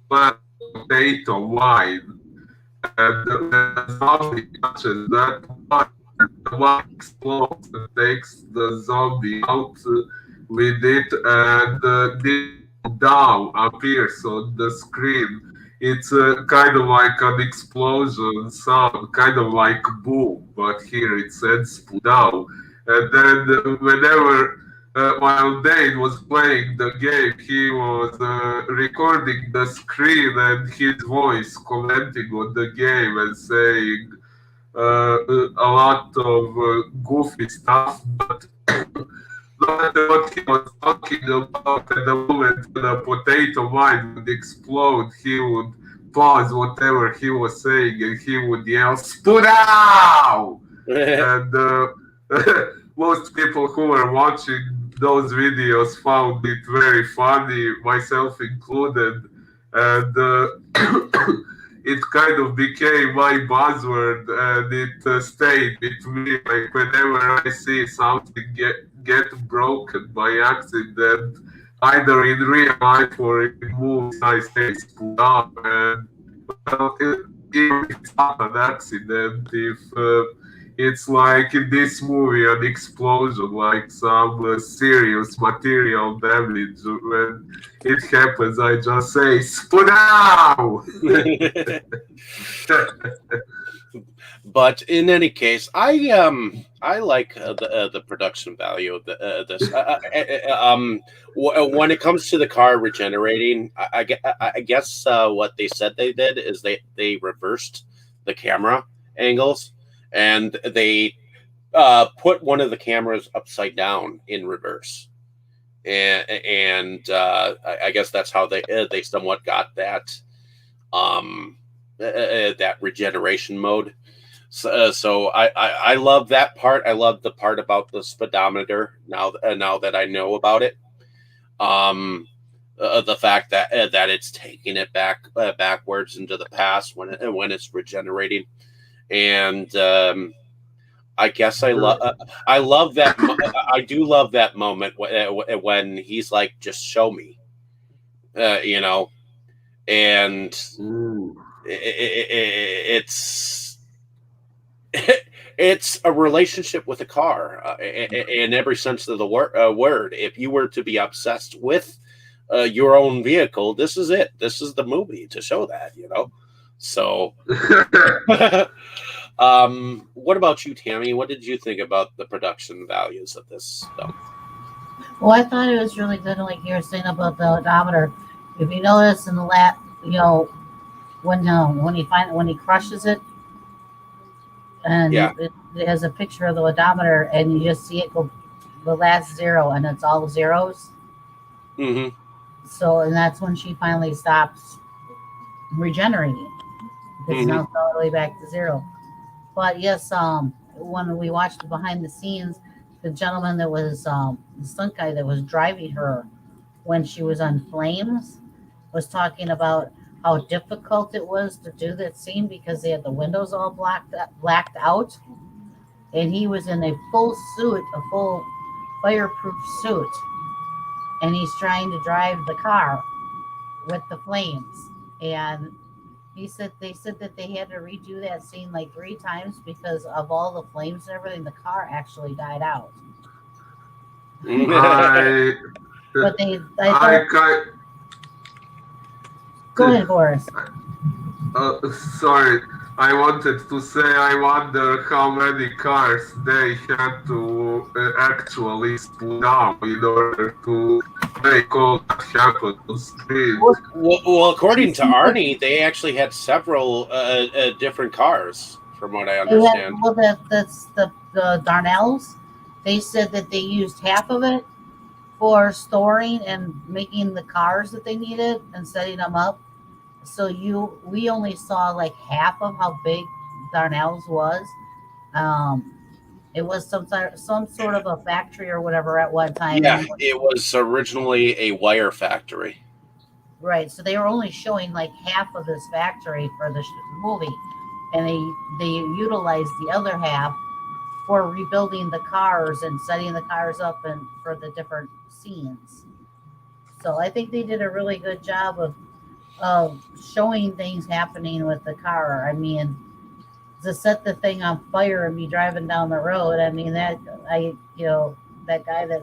plant, potato wine. And when the zombie touches that wine, the wine explodes and takes the zombie out with it. And this down appears on the screen. It's kind of like an explosion sound, kind of like boom, but here it says down. And then whenever while Dane was playing the game, he was recording the screen and his voice commenting on the game and saying a lot of goofy stuff, but no matter what he was talking about at the moment when a potato mine would explode, he would pause whatever he was saying and he would yell, Spoodow! And most people who were watching those videos found it very funny, myself included. And it kind of became my buzzword and it stayed with me. Like whenever I see something get broken by accident, either in real life or in movies, I say spoon up. And well, even if it's not an accident, if it's like in this movie an explosion, like some serious material damage, when it happens, I just say "Spoodow!" But in any case, I like the production value of this. When it comes to the car regenerating, I guess what they said they did is they reversed the camera angles and they put one of the cameras upside down in reverse, and I guess that's how they somewhat got that that regeneration mode. So I love that part. I love the part about the speedometer now that I know about it. The fact that it's taking it backwards into the past when it's regenerating, and I guess I love that. I do love that moment when he's like, "Just show me," and it's it's a relationship with a car in every sense of the word. If you were to be obsessed with your own vehicle, this is it. This is the movie to show that, So, what about you, Tammy? What did you think about the production values of this film? Well, I thought it was really good, like you were saying about the odometer. If you notice in the when he crushes it, and Yeah. it has a picture of the odometer, and you just see it go the last zero, and it's all zeros. Mm-hmm. So, and that's when she finally stops regenerating, because now it's all the way back to zero. But yes, when we watched behind the scenes, the gentleman that was the stunt guy that was driving her when she was on flames was talking about how difficult it was to do that scene because they had the windows all blacked out, and he was in a full suit, a full fireproof suit, and he's trying to drive the car with the flames. And they said that they had to redo that scene like 3 times because of all the flames and everything. The car actually died out. I But go ahead, Boris. Sorry, I wanted to say I wonder how many cars they had to actually slow down in order to make all that happen on screen. Well, according to Arnie, they actually had several different cars, from what I understand. That's the Darnells. They said that they used half of it for storing and making the cars that they needed and setting them up. So we only saw like half of how big Darnell's was. It was some sort of a factory or whatever at one time. Yeah, it was originally a wire factory. Right, so they were only showing like half of this factory for the movie, and they utilized the other half for rebuilding the cars and setting the cars up and for the different scenes. So I think they did a really good job of showing things happening with the car. I mean, to set the thing on fire and be driving down the road. I mean, that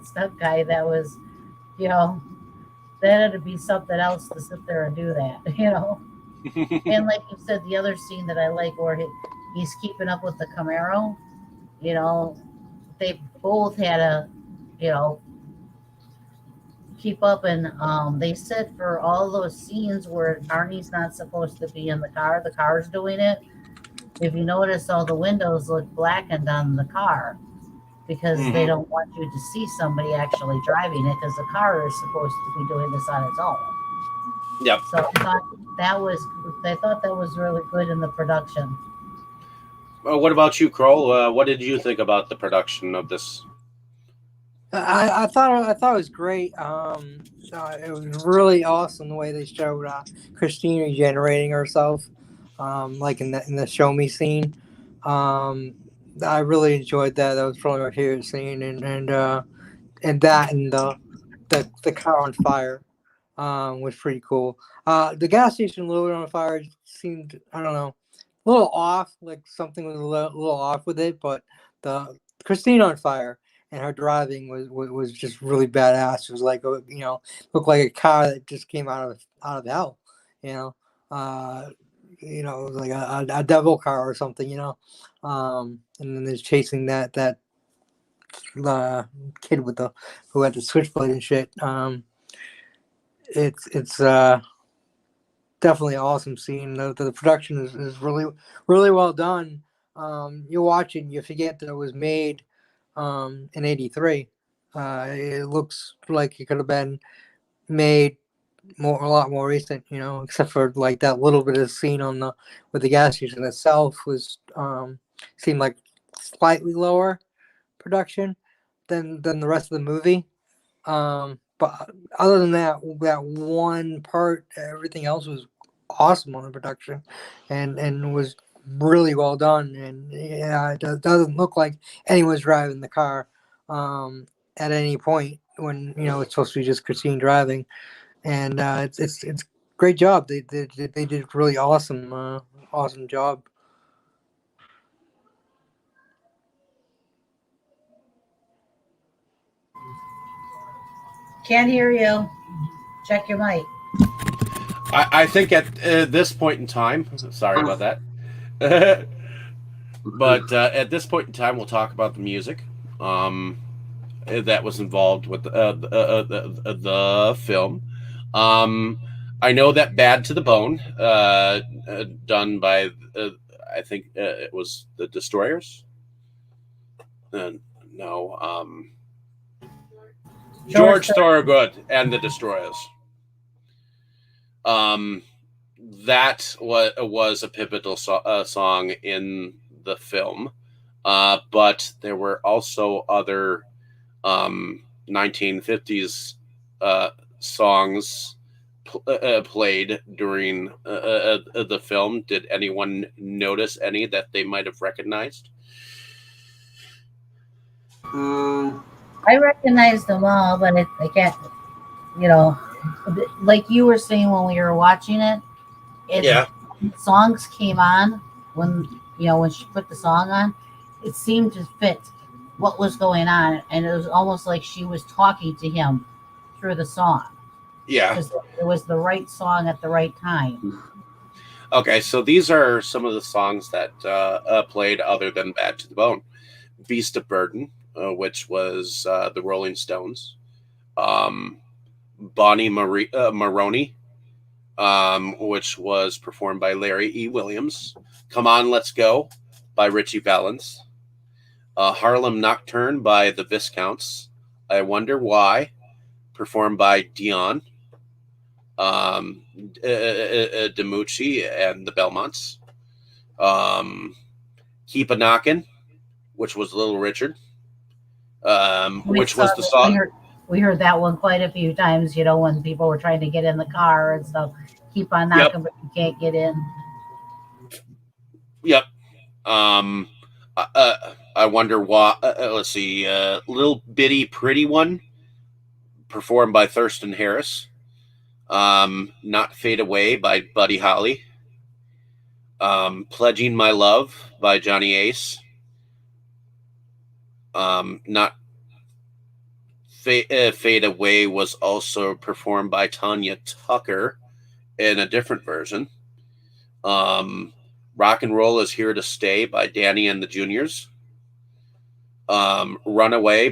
stunt guy, that was, that had to be something else to sit there and do that, And like you said, the other scene that I like where he's keeping up with the Camaro, they both had to, keep up. And they said for all those scenes where Arnie's not supposed to be in the car's doing it. If you notice, all the windows look blackened on the car because they don't want you to see somebody actually driving it because the car is supposed to be doing this on its own. Yep. So I thought that was really good in the production. Well, what about you, Krol? What did you think about the production of this? I thought it was great. It was really awesome the way they showed Christine regenerating herself, like in the show me scene. I really enjoyed that. That was probably my favorite scene, and that and the car on fire was pretty cool. The gas station lid on fire seemed, I don't know, a little off. Like something was a little off with it, but the Christine on fire and her driving was just really badass. It was like, looked like a car that just came out of hell. It was like a devil car or something. And then there's chasing that kid who had the switchblade and shit. It's definitely an awesome scene. The production is really, really well done. You watch it and you forget that it was made in '83. It looks like it could have been made a lot more recent, except for like that little bit of scene on the with the gas station itself was seemed like slightly lower production than the rest of the movie. But other than that one part, everything else was awesome on the production, and was really well done. And yeah, it doesn't look like anyone's driving the car at any point when it's supposed to be just Christine driving. And it's great job. They did really awesome job. Can't hear you. Check your mic. I think at this point in time, sorry about that. But at this point in time, we'll talk about the music that was involved with the film. I know that "Bad to the Bone," done by I think it was the Destroyers. No, George Thorogood and the Destroyers. That was a pivotal song in the film, but there were also other 1950s songs played during the film. Did anyone notice any that they might have recognized? I recognize them all, but I can't, like you were saying when we were watching it. Yeah. Songs came on when she put the song on. It seemed to fit what was going on, and it was almost like she was talking to him through the song. Yeah. It was the right song at the right time. Okay, so these are some of the songs that played other than "Bad to the Bone." "Beast of Burden," which was the Rolling Stones. "Bonnie Maroney," which was performed by Larry E. Williams. "Come On, Let's Go" by Richie Valens. "Harlem Nocturne" by the Viscounts. "I Wonder Why," performed by Dion. DiMucci and the Belmonts. "Keep a Knockin'," which was Little Richard. Which was the song. We heard that one quite a few times, when people were trying to get in the car and stuff. Keep on knocking, but you can't get in. Yep. I Wonder Why. Let's see. "Little Bitty Pretty One," performed by Thurston Harris. "Not Fade Away" by Buddy Holly. "Pledging My Love" by Johnny Ace. Not Fade Away was also performed by Tanya Tucker in a different version. "Rock and Roll Is Here to Stay" by Danny and the Juniors. "Runaway"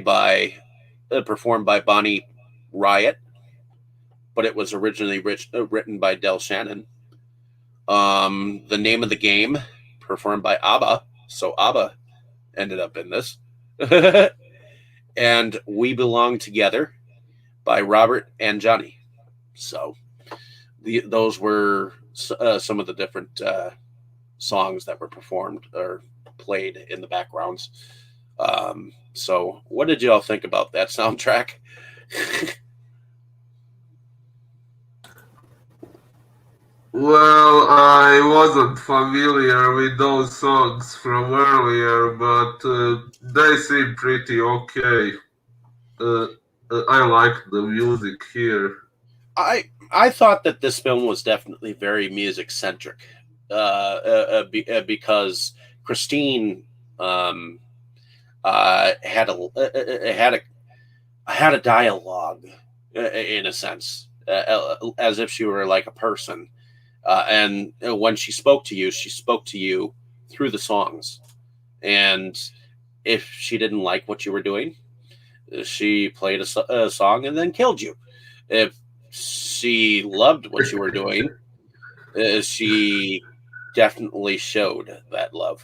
performed by Bonnie Riot, but it was originally written by Del Shannon. "The Name of the Game" performed by ABBA, so ABBA ended up in this. And "We Belong Together" by Robert and Johnny. So those were some of the different songs that were performed or played in the backgrounds. So what did you all think about that soundtrack? Well, I wasn't familiar with those songs from earlier, but they seem pretty okay. I like the music here. I thought that this film was definitely very music centric, because Christine had a dialogue in a sense, as if she were like a person. And when she spoke to you through the songs. And if she didn't like what you were doing, she played a song and then killed you. If she loved what you were doing, she definitely showed that love.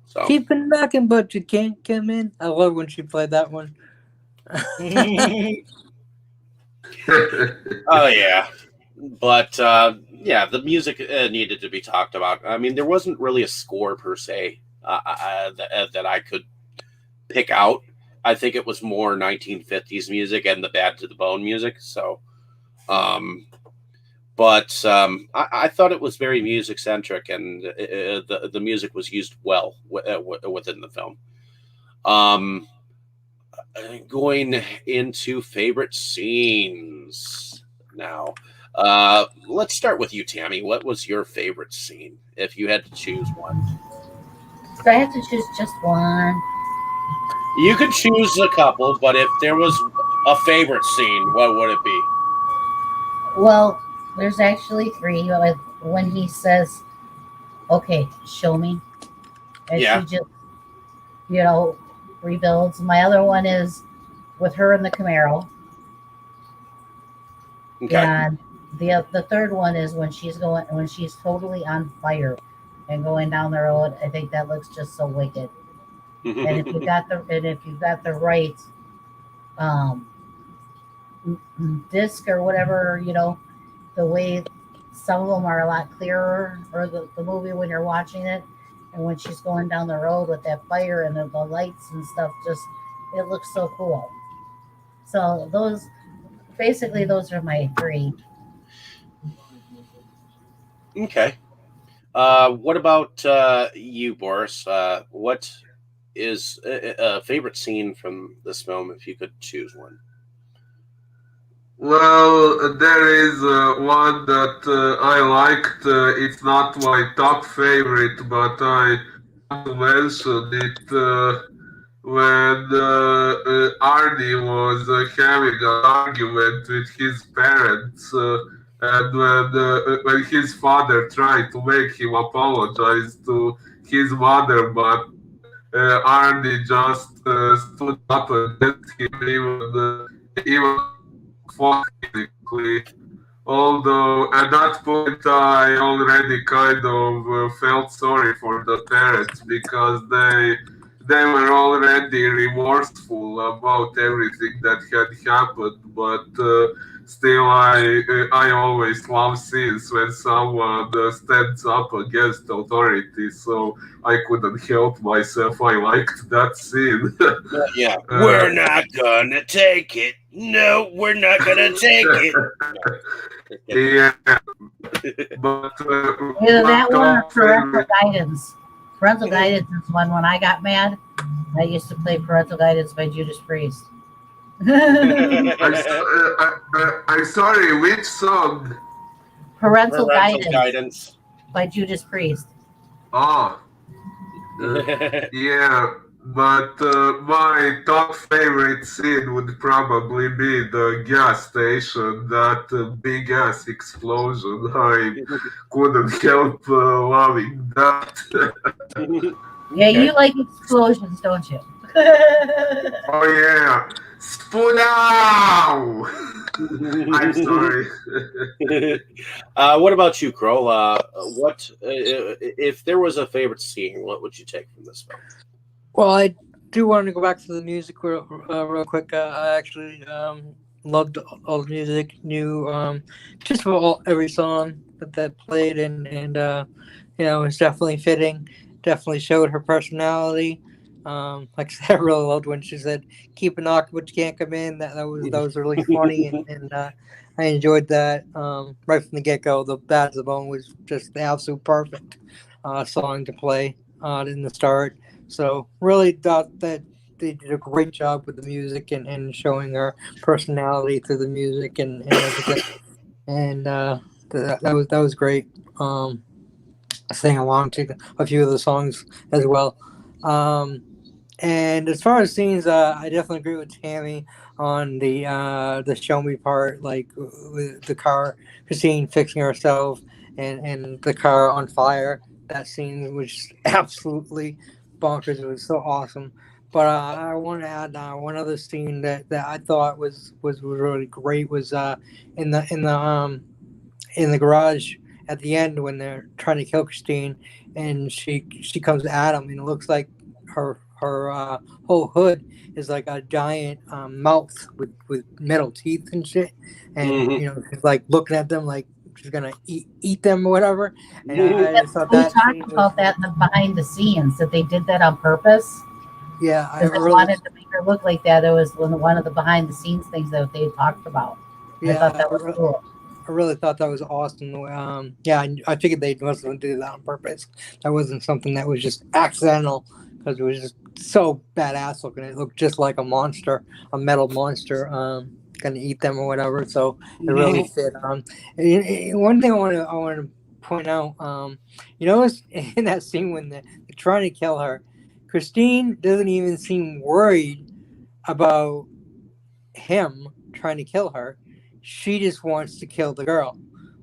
So Keep it knocking, but you can't come in. I love when she played that one. Oh yeah, but yeah, the music needed to be talked about. I mean, there wasn't really a score per se that I could pick out. I think it was more 1950s music and the Bad to the Bone music. So, um, but I thought it was very music centric, and the music was used well within the film. Um, Going into favorite scenes now. Let's start with you, Tammy. What was your favorite scene, if you had to choose one? If I have to choose just one, You could choose a couple, but if there was a favorite scene, what would it be? well, there's actually three. Like when he says, "Okay, show me," and she Yeah. just, you know, rebuilds. My other one is with her in the Camaro, Okay. and the third one is when she's totally on fire and going down the road. I think that looks just so wicked. And if you've got the right um, disc or whatever, the way some of them are a lot clearer, or the movie when you're watching it, and when she's going down the road with that fire and the lights and stuff, just it looks so cool. So those are my three. Okay. What about you, Boris? What is a favorite scene from this film, if you could choose one? Well, there is one that I liked. It's not my top favorite, but I want to mention it when Arnie was having an argument with his parents, and when his father tried to make him apologize to his mother, but Arnie just stood up against him, even fought physically. Although at that point I already kind of felt sorry for the parents because they were already remorseful about everything that had happened. But still, I always love scenes when someone stands up against authority. So I couldn't help myself. I liked that scene. Yeah. uh, We're not gonna take it. No, we're not gonna take it. yeah, but Either my that one or top parental favorite. guidance. Parental guidance is one when I got mad. I used to play parental guidance by Judas Priest. I'm sorry, which song? Parental Parental guidance guidance. by Judas Priest. Oh, uh, yeah, but my top favorite scene would probably be the gas station, that big ass explosion. I couldn't help loving that. Yeah, Okay. you like explosions, don't you? Oh, yeah, Spunow! I'm sorry. What about you, Krol? What if there was a favorite scene? What would you take from this film? Well, I do want to go back to the music real quick. I actually loved all the music, knew just about every song that played, and it's definitely fitting. Definitely showed her personality. Like I said, I really loved when she said, "Keep a knock, but you can't come in." That was really funny, and I enjoyed that right from the get go. The Bad as the Bone was just the absolute perfect song to play in the start. So really thought that they did a great job with the music and showing her personality through the music and everything. And that was great. I sang along to a few of the songs as well. Um, and as far as scenes, I definitely agree with Tammy on the show me part, like with the car, Christine fixing herself and the car on fire. That scene was just absolutely bonkers. It was so awesome. But I want to add one other scene that I thought was really great was in the garage at the end when they're trying to kill Christine, and she comes at him, and it looks like her her whole hood is like a giant mouth with metal teeth and shit, and Mhm. you know, she's like looking at them like she's gonna eat them or whatever. And I just thought We that scene talked was, about that in the behind the scenes that they did that on purpose yeah, I because they really, wanted to make her look like that. It was one of the behind the scenes things that they talked about. I thought yeah, that was cool. I really thought that was awesome. Yeah, I figured they must have did that on purpose. That wasn't something that was just accidental because it was just so badass looking. It looked just like a monster, a metal monster, gonna eat them or whatever. So it really fit. One thing I want to point out, you notice in that scene when they're trying to kill her, Christine doesn't even seem worried about him trying to kill her. She just wants to kill the girl.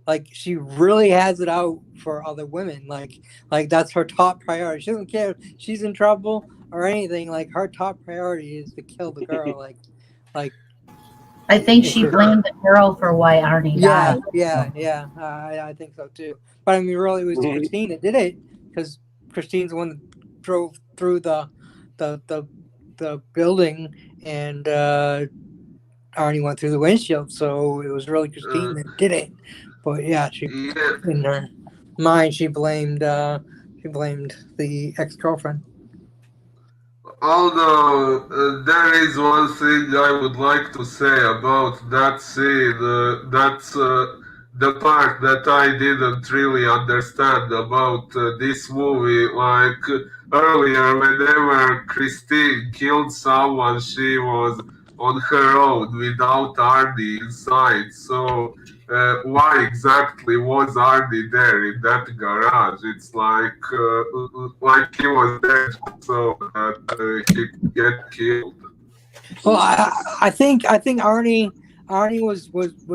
Like she really has it out for other women. Like that's her top priority. She doesn't care if she's in trouble or anything. Like her top priority is to kill the girl. Like I think she blamed the girl for why Arnie yeah, died. yeah. I think so too. But I mean, really, it was Christine that did it because Christine's the one that drove through the building and Arnie went through the windshield, so it was really Christine that did it. But yeah, she Yeah. in her mind she blamed the ex-girlfriend. Although there is one thing I would like to say about that scene, that's the part that I didn't really understand about this movie. Like earlier, whenever Christine killed someone, she was on her own without Arnie inside. So why exactly was Arnie there in that garage? It's like he was there so that he could get killed. Well, I think Arnie was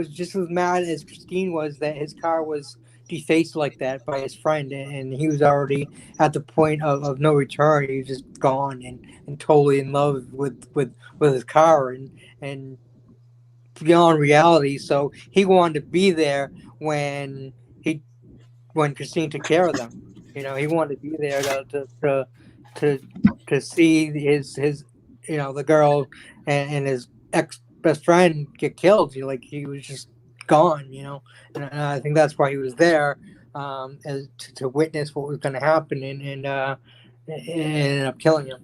just as mad as Christine was that his car was defaced like that by his friend, and he was already at the point of no return. He was just gone and totally in love with his car and beyond reality. So he wanted to be there when Christine took care of them. You know, he wanted to be there to to see his the girl and his ex best friend get killed. Like he was just gone. And I think that's why he was there, as to witness what was going to happen and ended up killing him.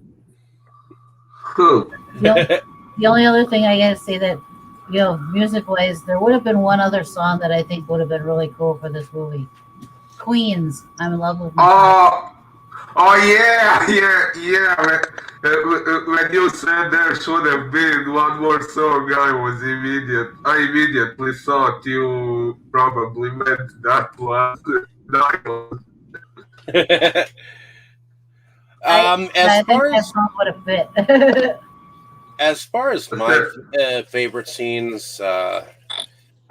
Huh. The only other thing I gotta say that, music wise, there would have been one other song that I think would have been really cool for this movie. Queens, I'm in love with my Oh, oh yeah. When you said there should have been one more song, I immediately thought you probably meant that one. As I think far that as song would have fit. as far as my favorite scenes, I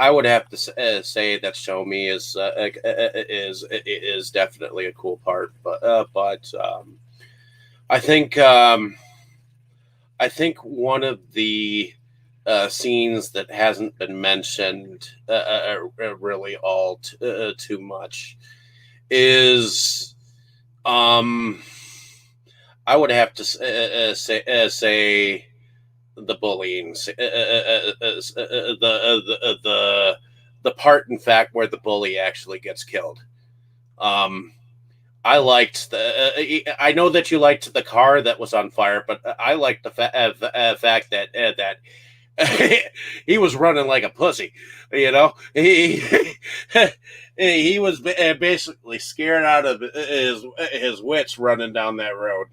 would have to say that "Show Me" is definitely a cool part, but I think one of the scenes that hasn't been mentioned really all too much is I would have to say the bullying, the part, in fact, where the bully actually gets killed. I liked I know that you liked the car that was on fire, but I liked the fact that he was running like a pussy. He was basically scared out of his wits running down that road.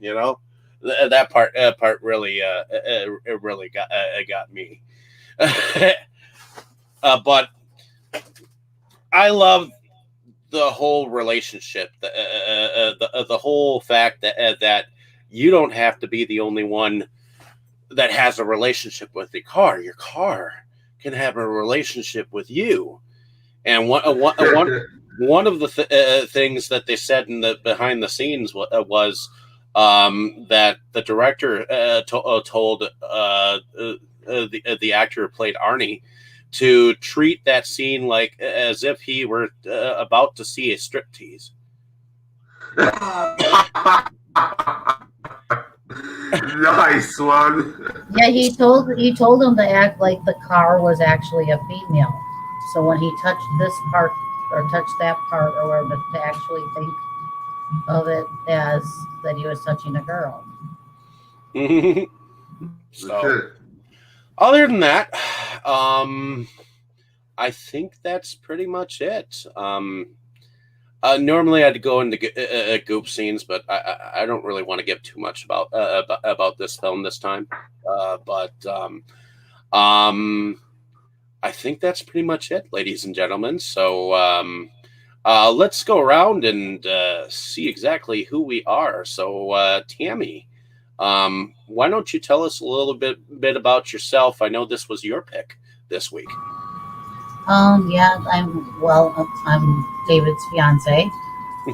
That part really it really got me. But I love the whole relationship, the whole fact that you don't have to be the only one that has a relationship with your car. Your car can have a relationship with you. And one of the things that they said in the behind the scenes was that the director told the actor who played Arnie to treat that scene like as if he were about to see a striptease. Nice one. Yeah, he told him to act like the car was actually a female. So when he touched this part or touched that part or whatever, to actually think of it as that he was touching a girl. So, Okay. other than that, I think that's pretty much it. Normally, I'd go into goop scenes, but I don't really want to give too much about this film this time. But I think that's pretty much it, ladies and gentlemen. So let's go around and see exactly who we are. So, Tammy, why don't you tell us a little bit about yourself? I know this was your pick this week. Yeah, I'm David's fiance,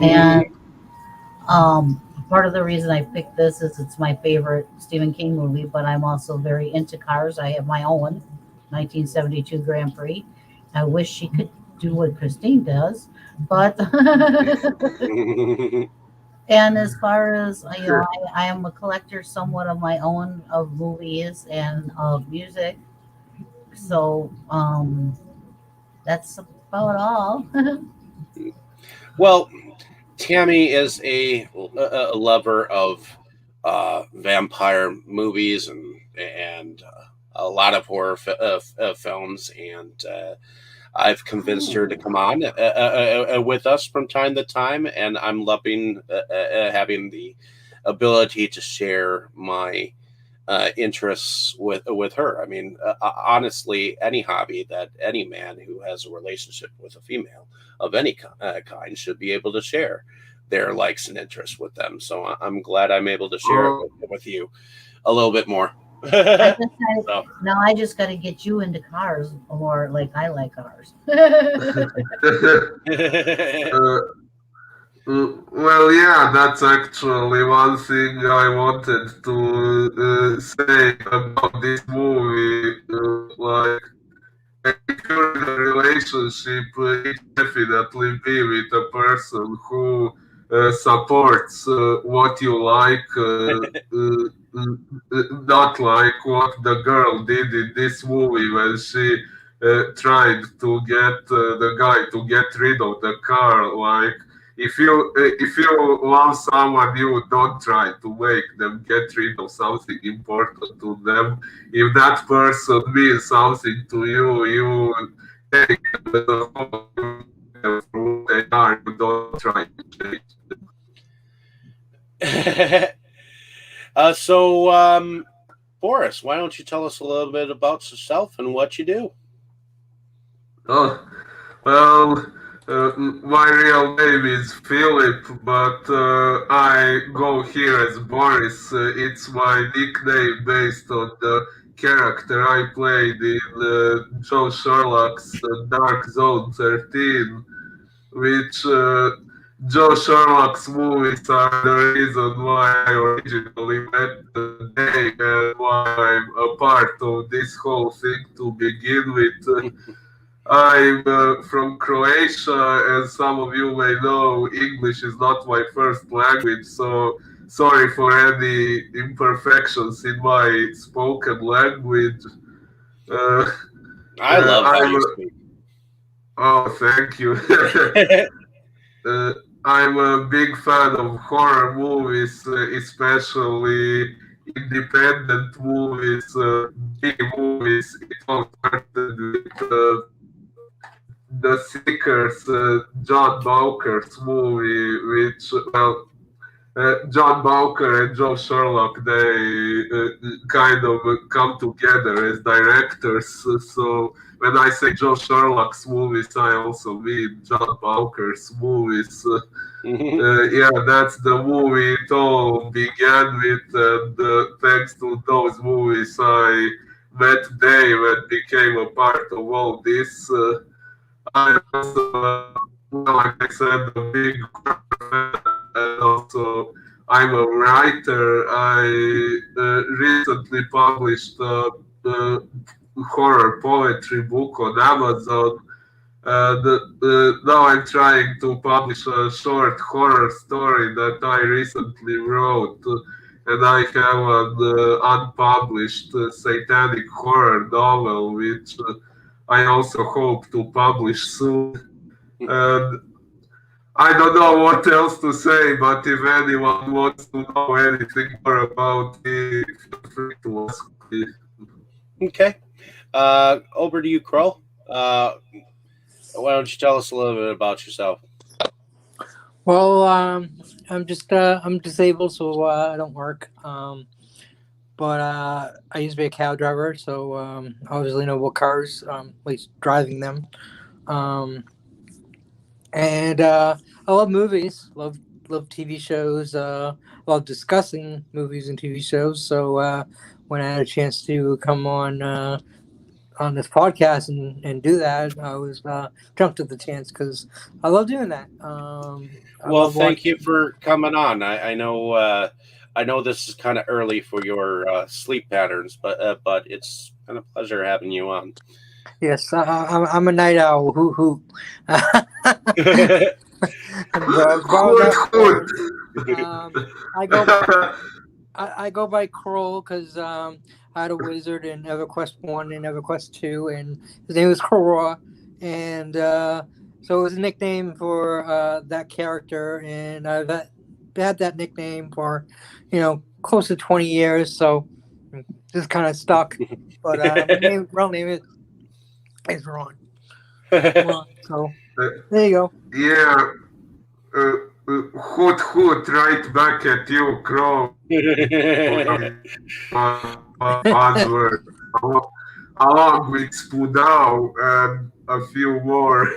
and part of the reason I picked this is it's my favorite Stephen King movie, but I'm also very into cars. I have my own 1972 Grand Prix. I wish she could do what Christine does, but and as far as I am a collector somewhat of my own of movies and of music, so that's about all. Well, Tammy is a lover of vampire movies and a lot of horror films, and I've convinced her to come on with us from time to time, and I'm loving having the ability to share my interests with her. I mean, honestly, any hobby that any man who has a relationship with a female of any kind should be able to share their likes and interests with them. So I'm glad I'm able to share it with you a little bit more. So. Now I just got to get you into cars more, like I like cars. Well, yeah, that's actually one thing I wanted to say about this movie. Like, if you're in a relationship, it definitely be with a person who supports what you like, not like what the girl did in this movie when she tried to get the guy to get rid of the car. Like, if you love someone, you don't try to make them get rid of something important to them. If that person means something to you, you take them as a whole, you take them for who they are. You don't try to change So, Boris, why don't you tell us a little bit about yourself and what you do? Oh, well, my real name is Philip, but I go here as Boris. It's my nickname based on the character I played in Joe Sherlock's Dark Zone 13, which Joe Sherlock's movies are the reason why I originally met Dave and why I'm a part of this whole thing to begin with. I'm from Croatia, and some of you may know English is not my first language, so sorry for any imperfections in my spoken language. Uh, I love how I'm you speak. Oh, thank you. I'm a big fan of horror movies, especially independent movies, big movies. It all started with The Seekers, John Bowker's movie, which, well, John Bowker and Joe Sherlock, they kind of come together as directors. So when I say Joe Sherlock's movies, I also mean John Bowker's movies. Yeah, that's the movie it all began with, and thanks to those movies, I met Dave and became a part of all this. I also, well, like I said, a big fan, and also I'm a writer. I recently published a horror poetry book on Amazon. And now I'm trying to publish a short horror story that I recently wrote. and I have an unpublished satanic horror novel, which I also hope to publish soon. And I don't know what else to say, but if anyone wants to know anything more about me, feel free to ask me. Okay. Over to you, Krol. Why don't you tell us a little bit about yourself? Well, I'm disabled, so I don't work. But I used to be a cab driver, so obviously know what cars, at least driving them. Um, and I love movies, love TV shows, love discussing movies and TV shows. So when I had a chance to come on this podcast and do that, I was jumped at the chance because I love doing that. I Well, love thank you watching. for coming on. I know this is kind of early for your sleep patterns, but it's been a pleasure having you on. Yes, I'm a night owl. Who? Borrow Hoot, that hoot. word. I go I go by Krol because I had a wizard in EverQuest 1 and EverQuest 2, and his name was Korra. And so it was a nickname for that character, and I've had that nickname for, close to 20 years, so just kind of stuck. But my real name is Ron. So there you go. Yeah, hoot, hoot, right back at you, Crow. One word. Along with Spudao and a few more.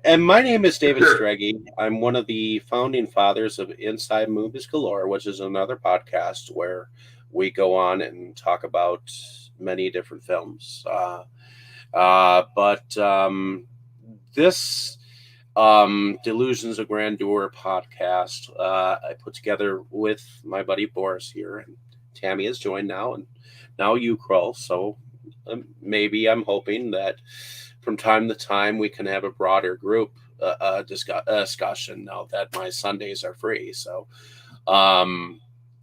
And my name is David Streggy. I'm one of the founding fathers of Inside Movies Galore, which is another podcast where we go on and talk about many different films. But this Delusions of Grandeur podcast I put together with my buddy Boris here, and Tammy has joined now, and now you, Krol. So maybe I'm hoping that from time to time we can have a broader group discussion now that my Sundays are free. So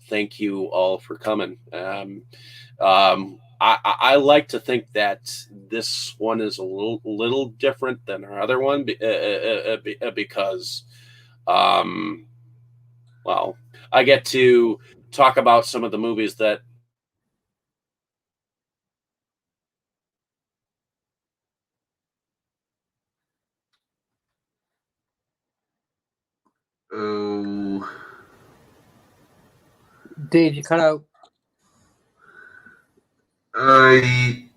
thank you all for coming. I like to think that this one is a little different than our other one because, well, I get to talk about some of the movies that. Oh. Dave, you cut out.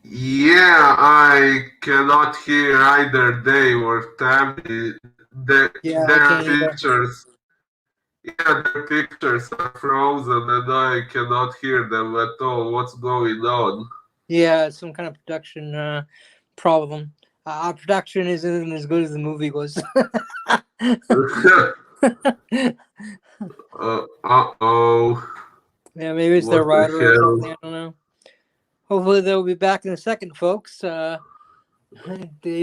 Yeah, I cannot hear either Dave or Tammy. Yeah, I Their can't either. pictures, yeah, their pictures are frozen, and I cannot hear them at all. What's going on? Yeah, some kind of production problem. Our production isn't as good as the movie was. Uh-oh. Yeah, maybe it's their What the rider or hell? something. I don't know. Hopefully they'll be back in a second, folks. Dave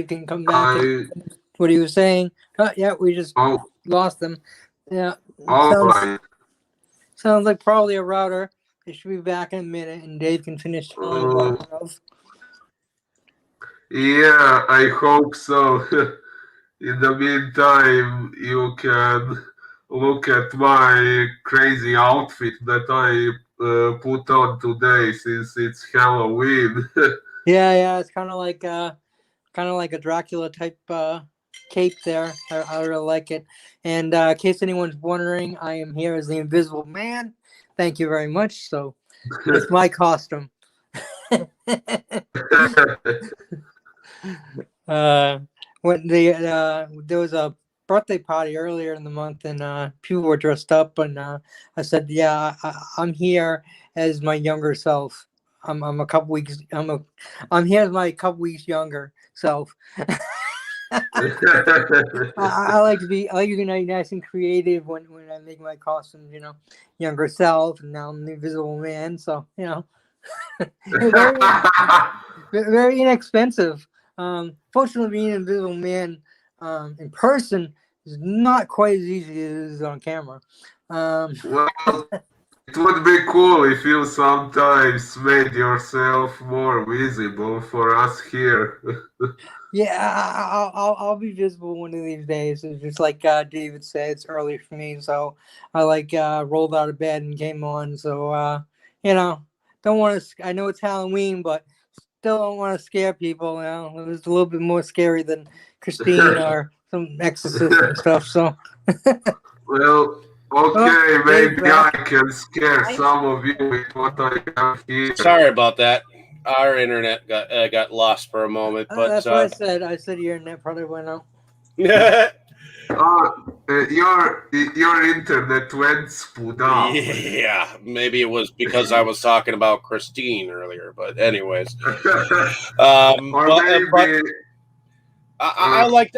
can come back and what he was saying. Yeah, we just lost them. Yeah, sounds like probably a router. They should be back in a minute, and Dave can finish telling about himself. Yeah, I hope so. In the meantime, you can look at my crazy outfit that I put on today since it's Halloween. Yeah, it's kind of like a Dracula type cape there. I really like it. And in case anyone's wondering, I am here as the Invisible Man. Thank you very much. So it's my costume. When there was a birthday party earlier in the month, and people were dressed up, and I said, "Yeah, I'm here as my younger self. I'm a couple weeks. I'm here as my couple weeks younger self." I like to be nice and creative when I make my costumes. Younger self, and now I'm the Invisible Man. So very, very inexpensive. Fortunately, being an Invisible Man in person is not quite as easy as it is on camera. Well, It would be cool if you sometimes made yourself more visible for us here. Yeah, I'll be visible one of these days. It's just like David said, it's early for me, so I rolled out of bed and came on. So don't want to. I know it's Halloween, but still don't want to scare people. It was a little bit more scary than Christine or some exorcist and stuff. So Well, Oh, okay, Dave's maybe I back. can scare some of you with what I have here. Sorry about that. Our internet got lost for a moment, but That's what I said. I said your net probably went out. Your internet went spooed up. yeah, maybe it was because I was talking about Christine earlier. But anyways, Or maybe I like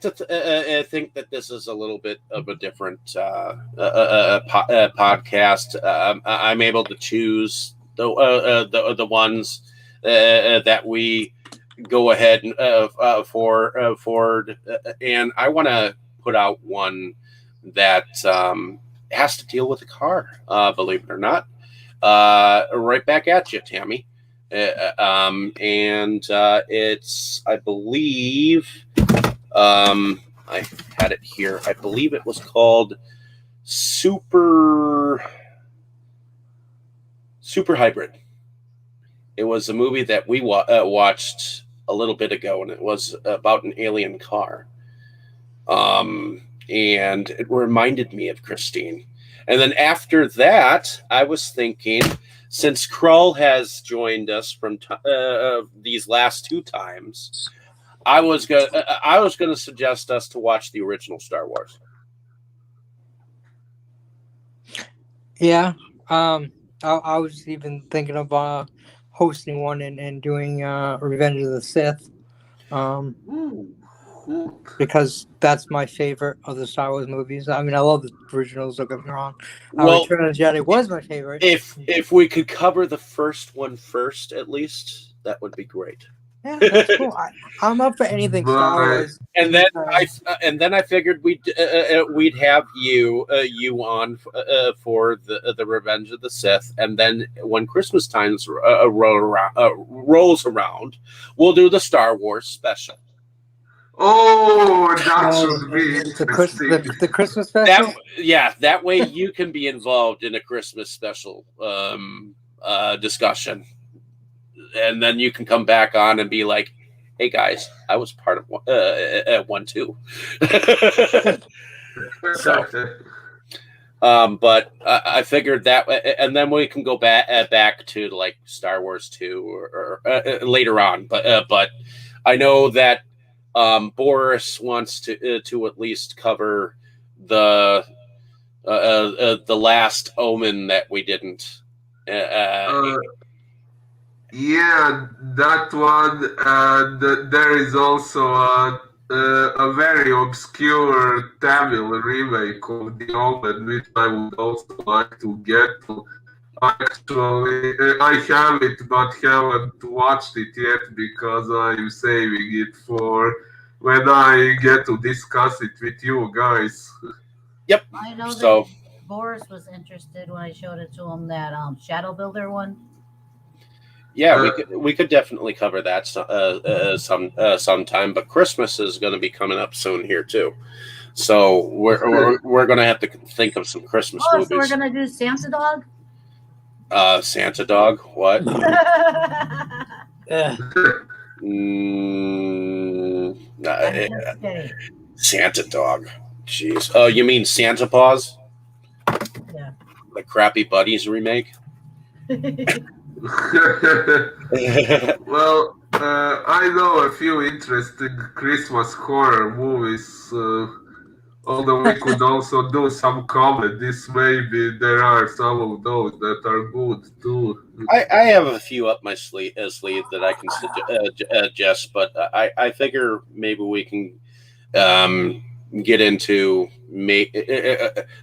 to think that this is a little bit of a different podcast. I'm able to choose the ones that we go ahead and forward, and I want to put out one that has to deal with a car. Believe it or not, right back at you, Tammy. It's, I believe, I had it here. I believe it was called Super Hybrid. It was a movie that we watched a little bit ago, and it was about an alien car. And it reminded me of Christine. And then after that, I was thinking, since Krol has joined us from these last two times, I was gonna suggest us to watch the original Star Wars. Yeah. I was even thinking of hosting one and doing Revenge of the Sith. Because that's my favorite of the Star Wars movies. I mean, I love the originals. Don't get me wrong. Well, Return of the Jedi was my favorite. If we could cover the first one first, at least, that would be great. Yeah, that's cool. I'm up for anything Star Wars. And then I figured we'd have you on for the Revenge of the Sith, and then when Christmas times rolls around, we'll do the Star Wars special. Oh, that should be interesting. The Christmas special? That way you can be involved in a Christmas special discussion. And then you can come back on and be like, hey, guys, I was part of one too. So, but I figured that, and then we can go back to like Star Wars 2 or later on. But I know that Boris wants to at least cover the last Omen that we didn't. Yeah, that one, and there is also a very obscure Tamil remake of The Omen, which I would also like to get to. Actually, I have it, but haven't watched it yet because I'm saving it for when I get to discuss it with you guys. Yep. I know that Boris was interested when I showed it to him, that Shadow Builder one. Yeah, we could definitely cover that sometime. But Christmas is going to be coming up soon here too, so we're going to have to think of some Christmas movies. So we're going to do Santa Dog. Santa Dog? What? Santa Dog. Jeez. Oh, you mean Santa Paws? Yeah. The Crappy Buddies remake. Well, I know a few interesting Christmas horror movies, although we could also do some comedies. Maybe there are some of those that are good too. I have a few up my sleeve that I can suggest, but I figure maybe we can get into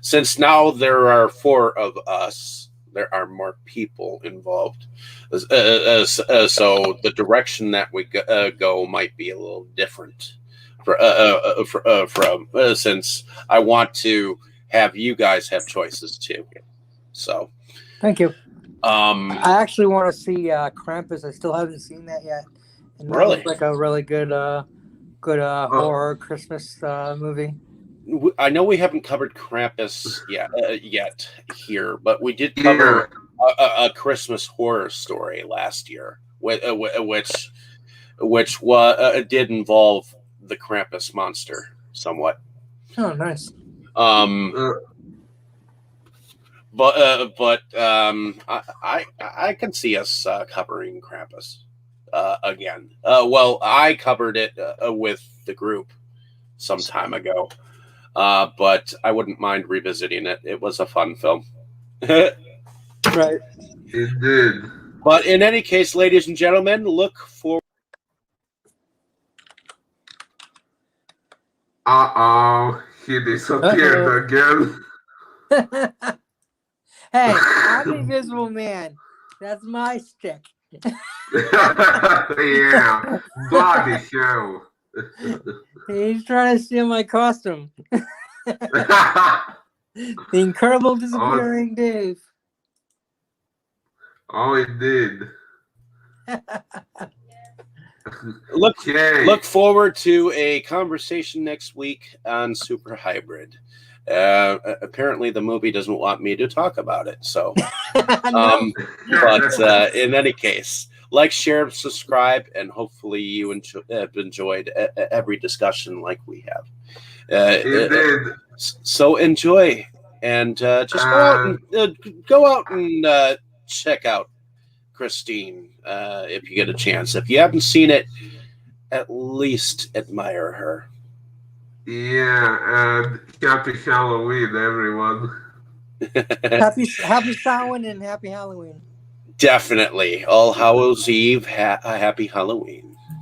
since now there are 4 of us. There are more people involved, so the direction that we go might be a little different. From since I want to have you guys have choices too, So, Thank you. I actually want to see Krampus. I still haven't seen that yet. And that Really? looks like a really good horror Christmas movie. I know we haven't covered Krampus yet here, but we did cover a Christmas horror story last year, which did involve the Krampus monster somewhat. Oh, nice. I can see us covering Krampus again. Well, I covered it with the group some time ago, but I wouldn't mind revisiting it. It was a fun film. Right. It did. But in any case, ladies and gentlemen, look for. He disappeared again. Hey, I'm the Invisible Man. That's my stick. Yeah, bloody hell. He's trying to steal my costume. The Incredible Disappearing Dave. Oh, it did. Look forward to a conversation next week on Super Hybrid. Apparently, the movie doesn't want me to talk about it. So, No. but in any case, like, share, subscribe, and hopefully you have enjoyed every discussion like we have. It did. So enjoy and just go out and check out Christine if you get a chance. If you haven't seen it, at least admire her. Yeah, and happy Halloween, everyone. Happy Samhain and happy Halloween. Definitely. All Hallows Eve, happy Halloween.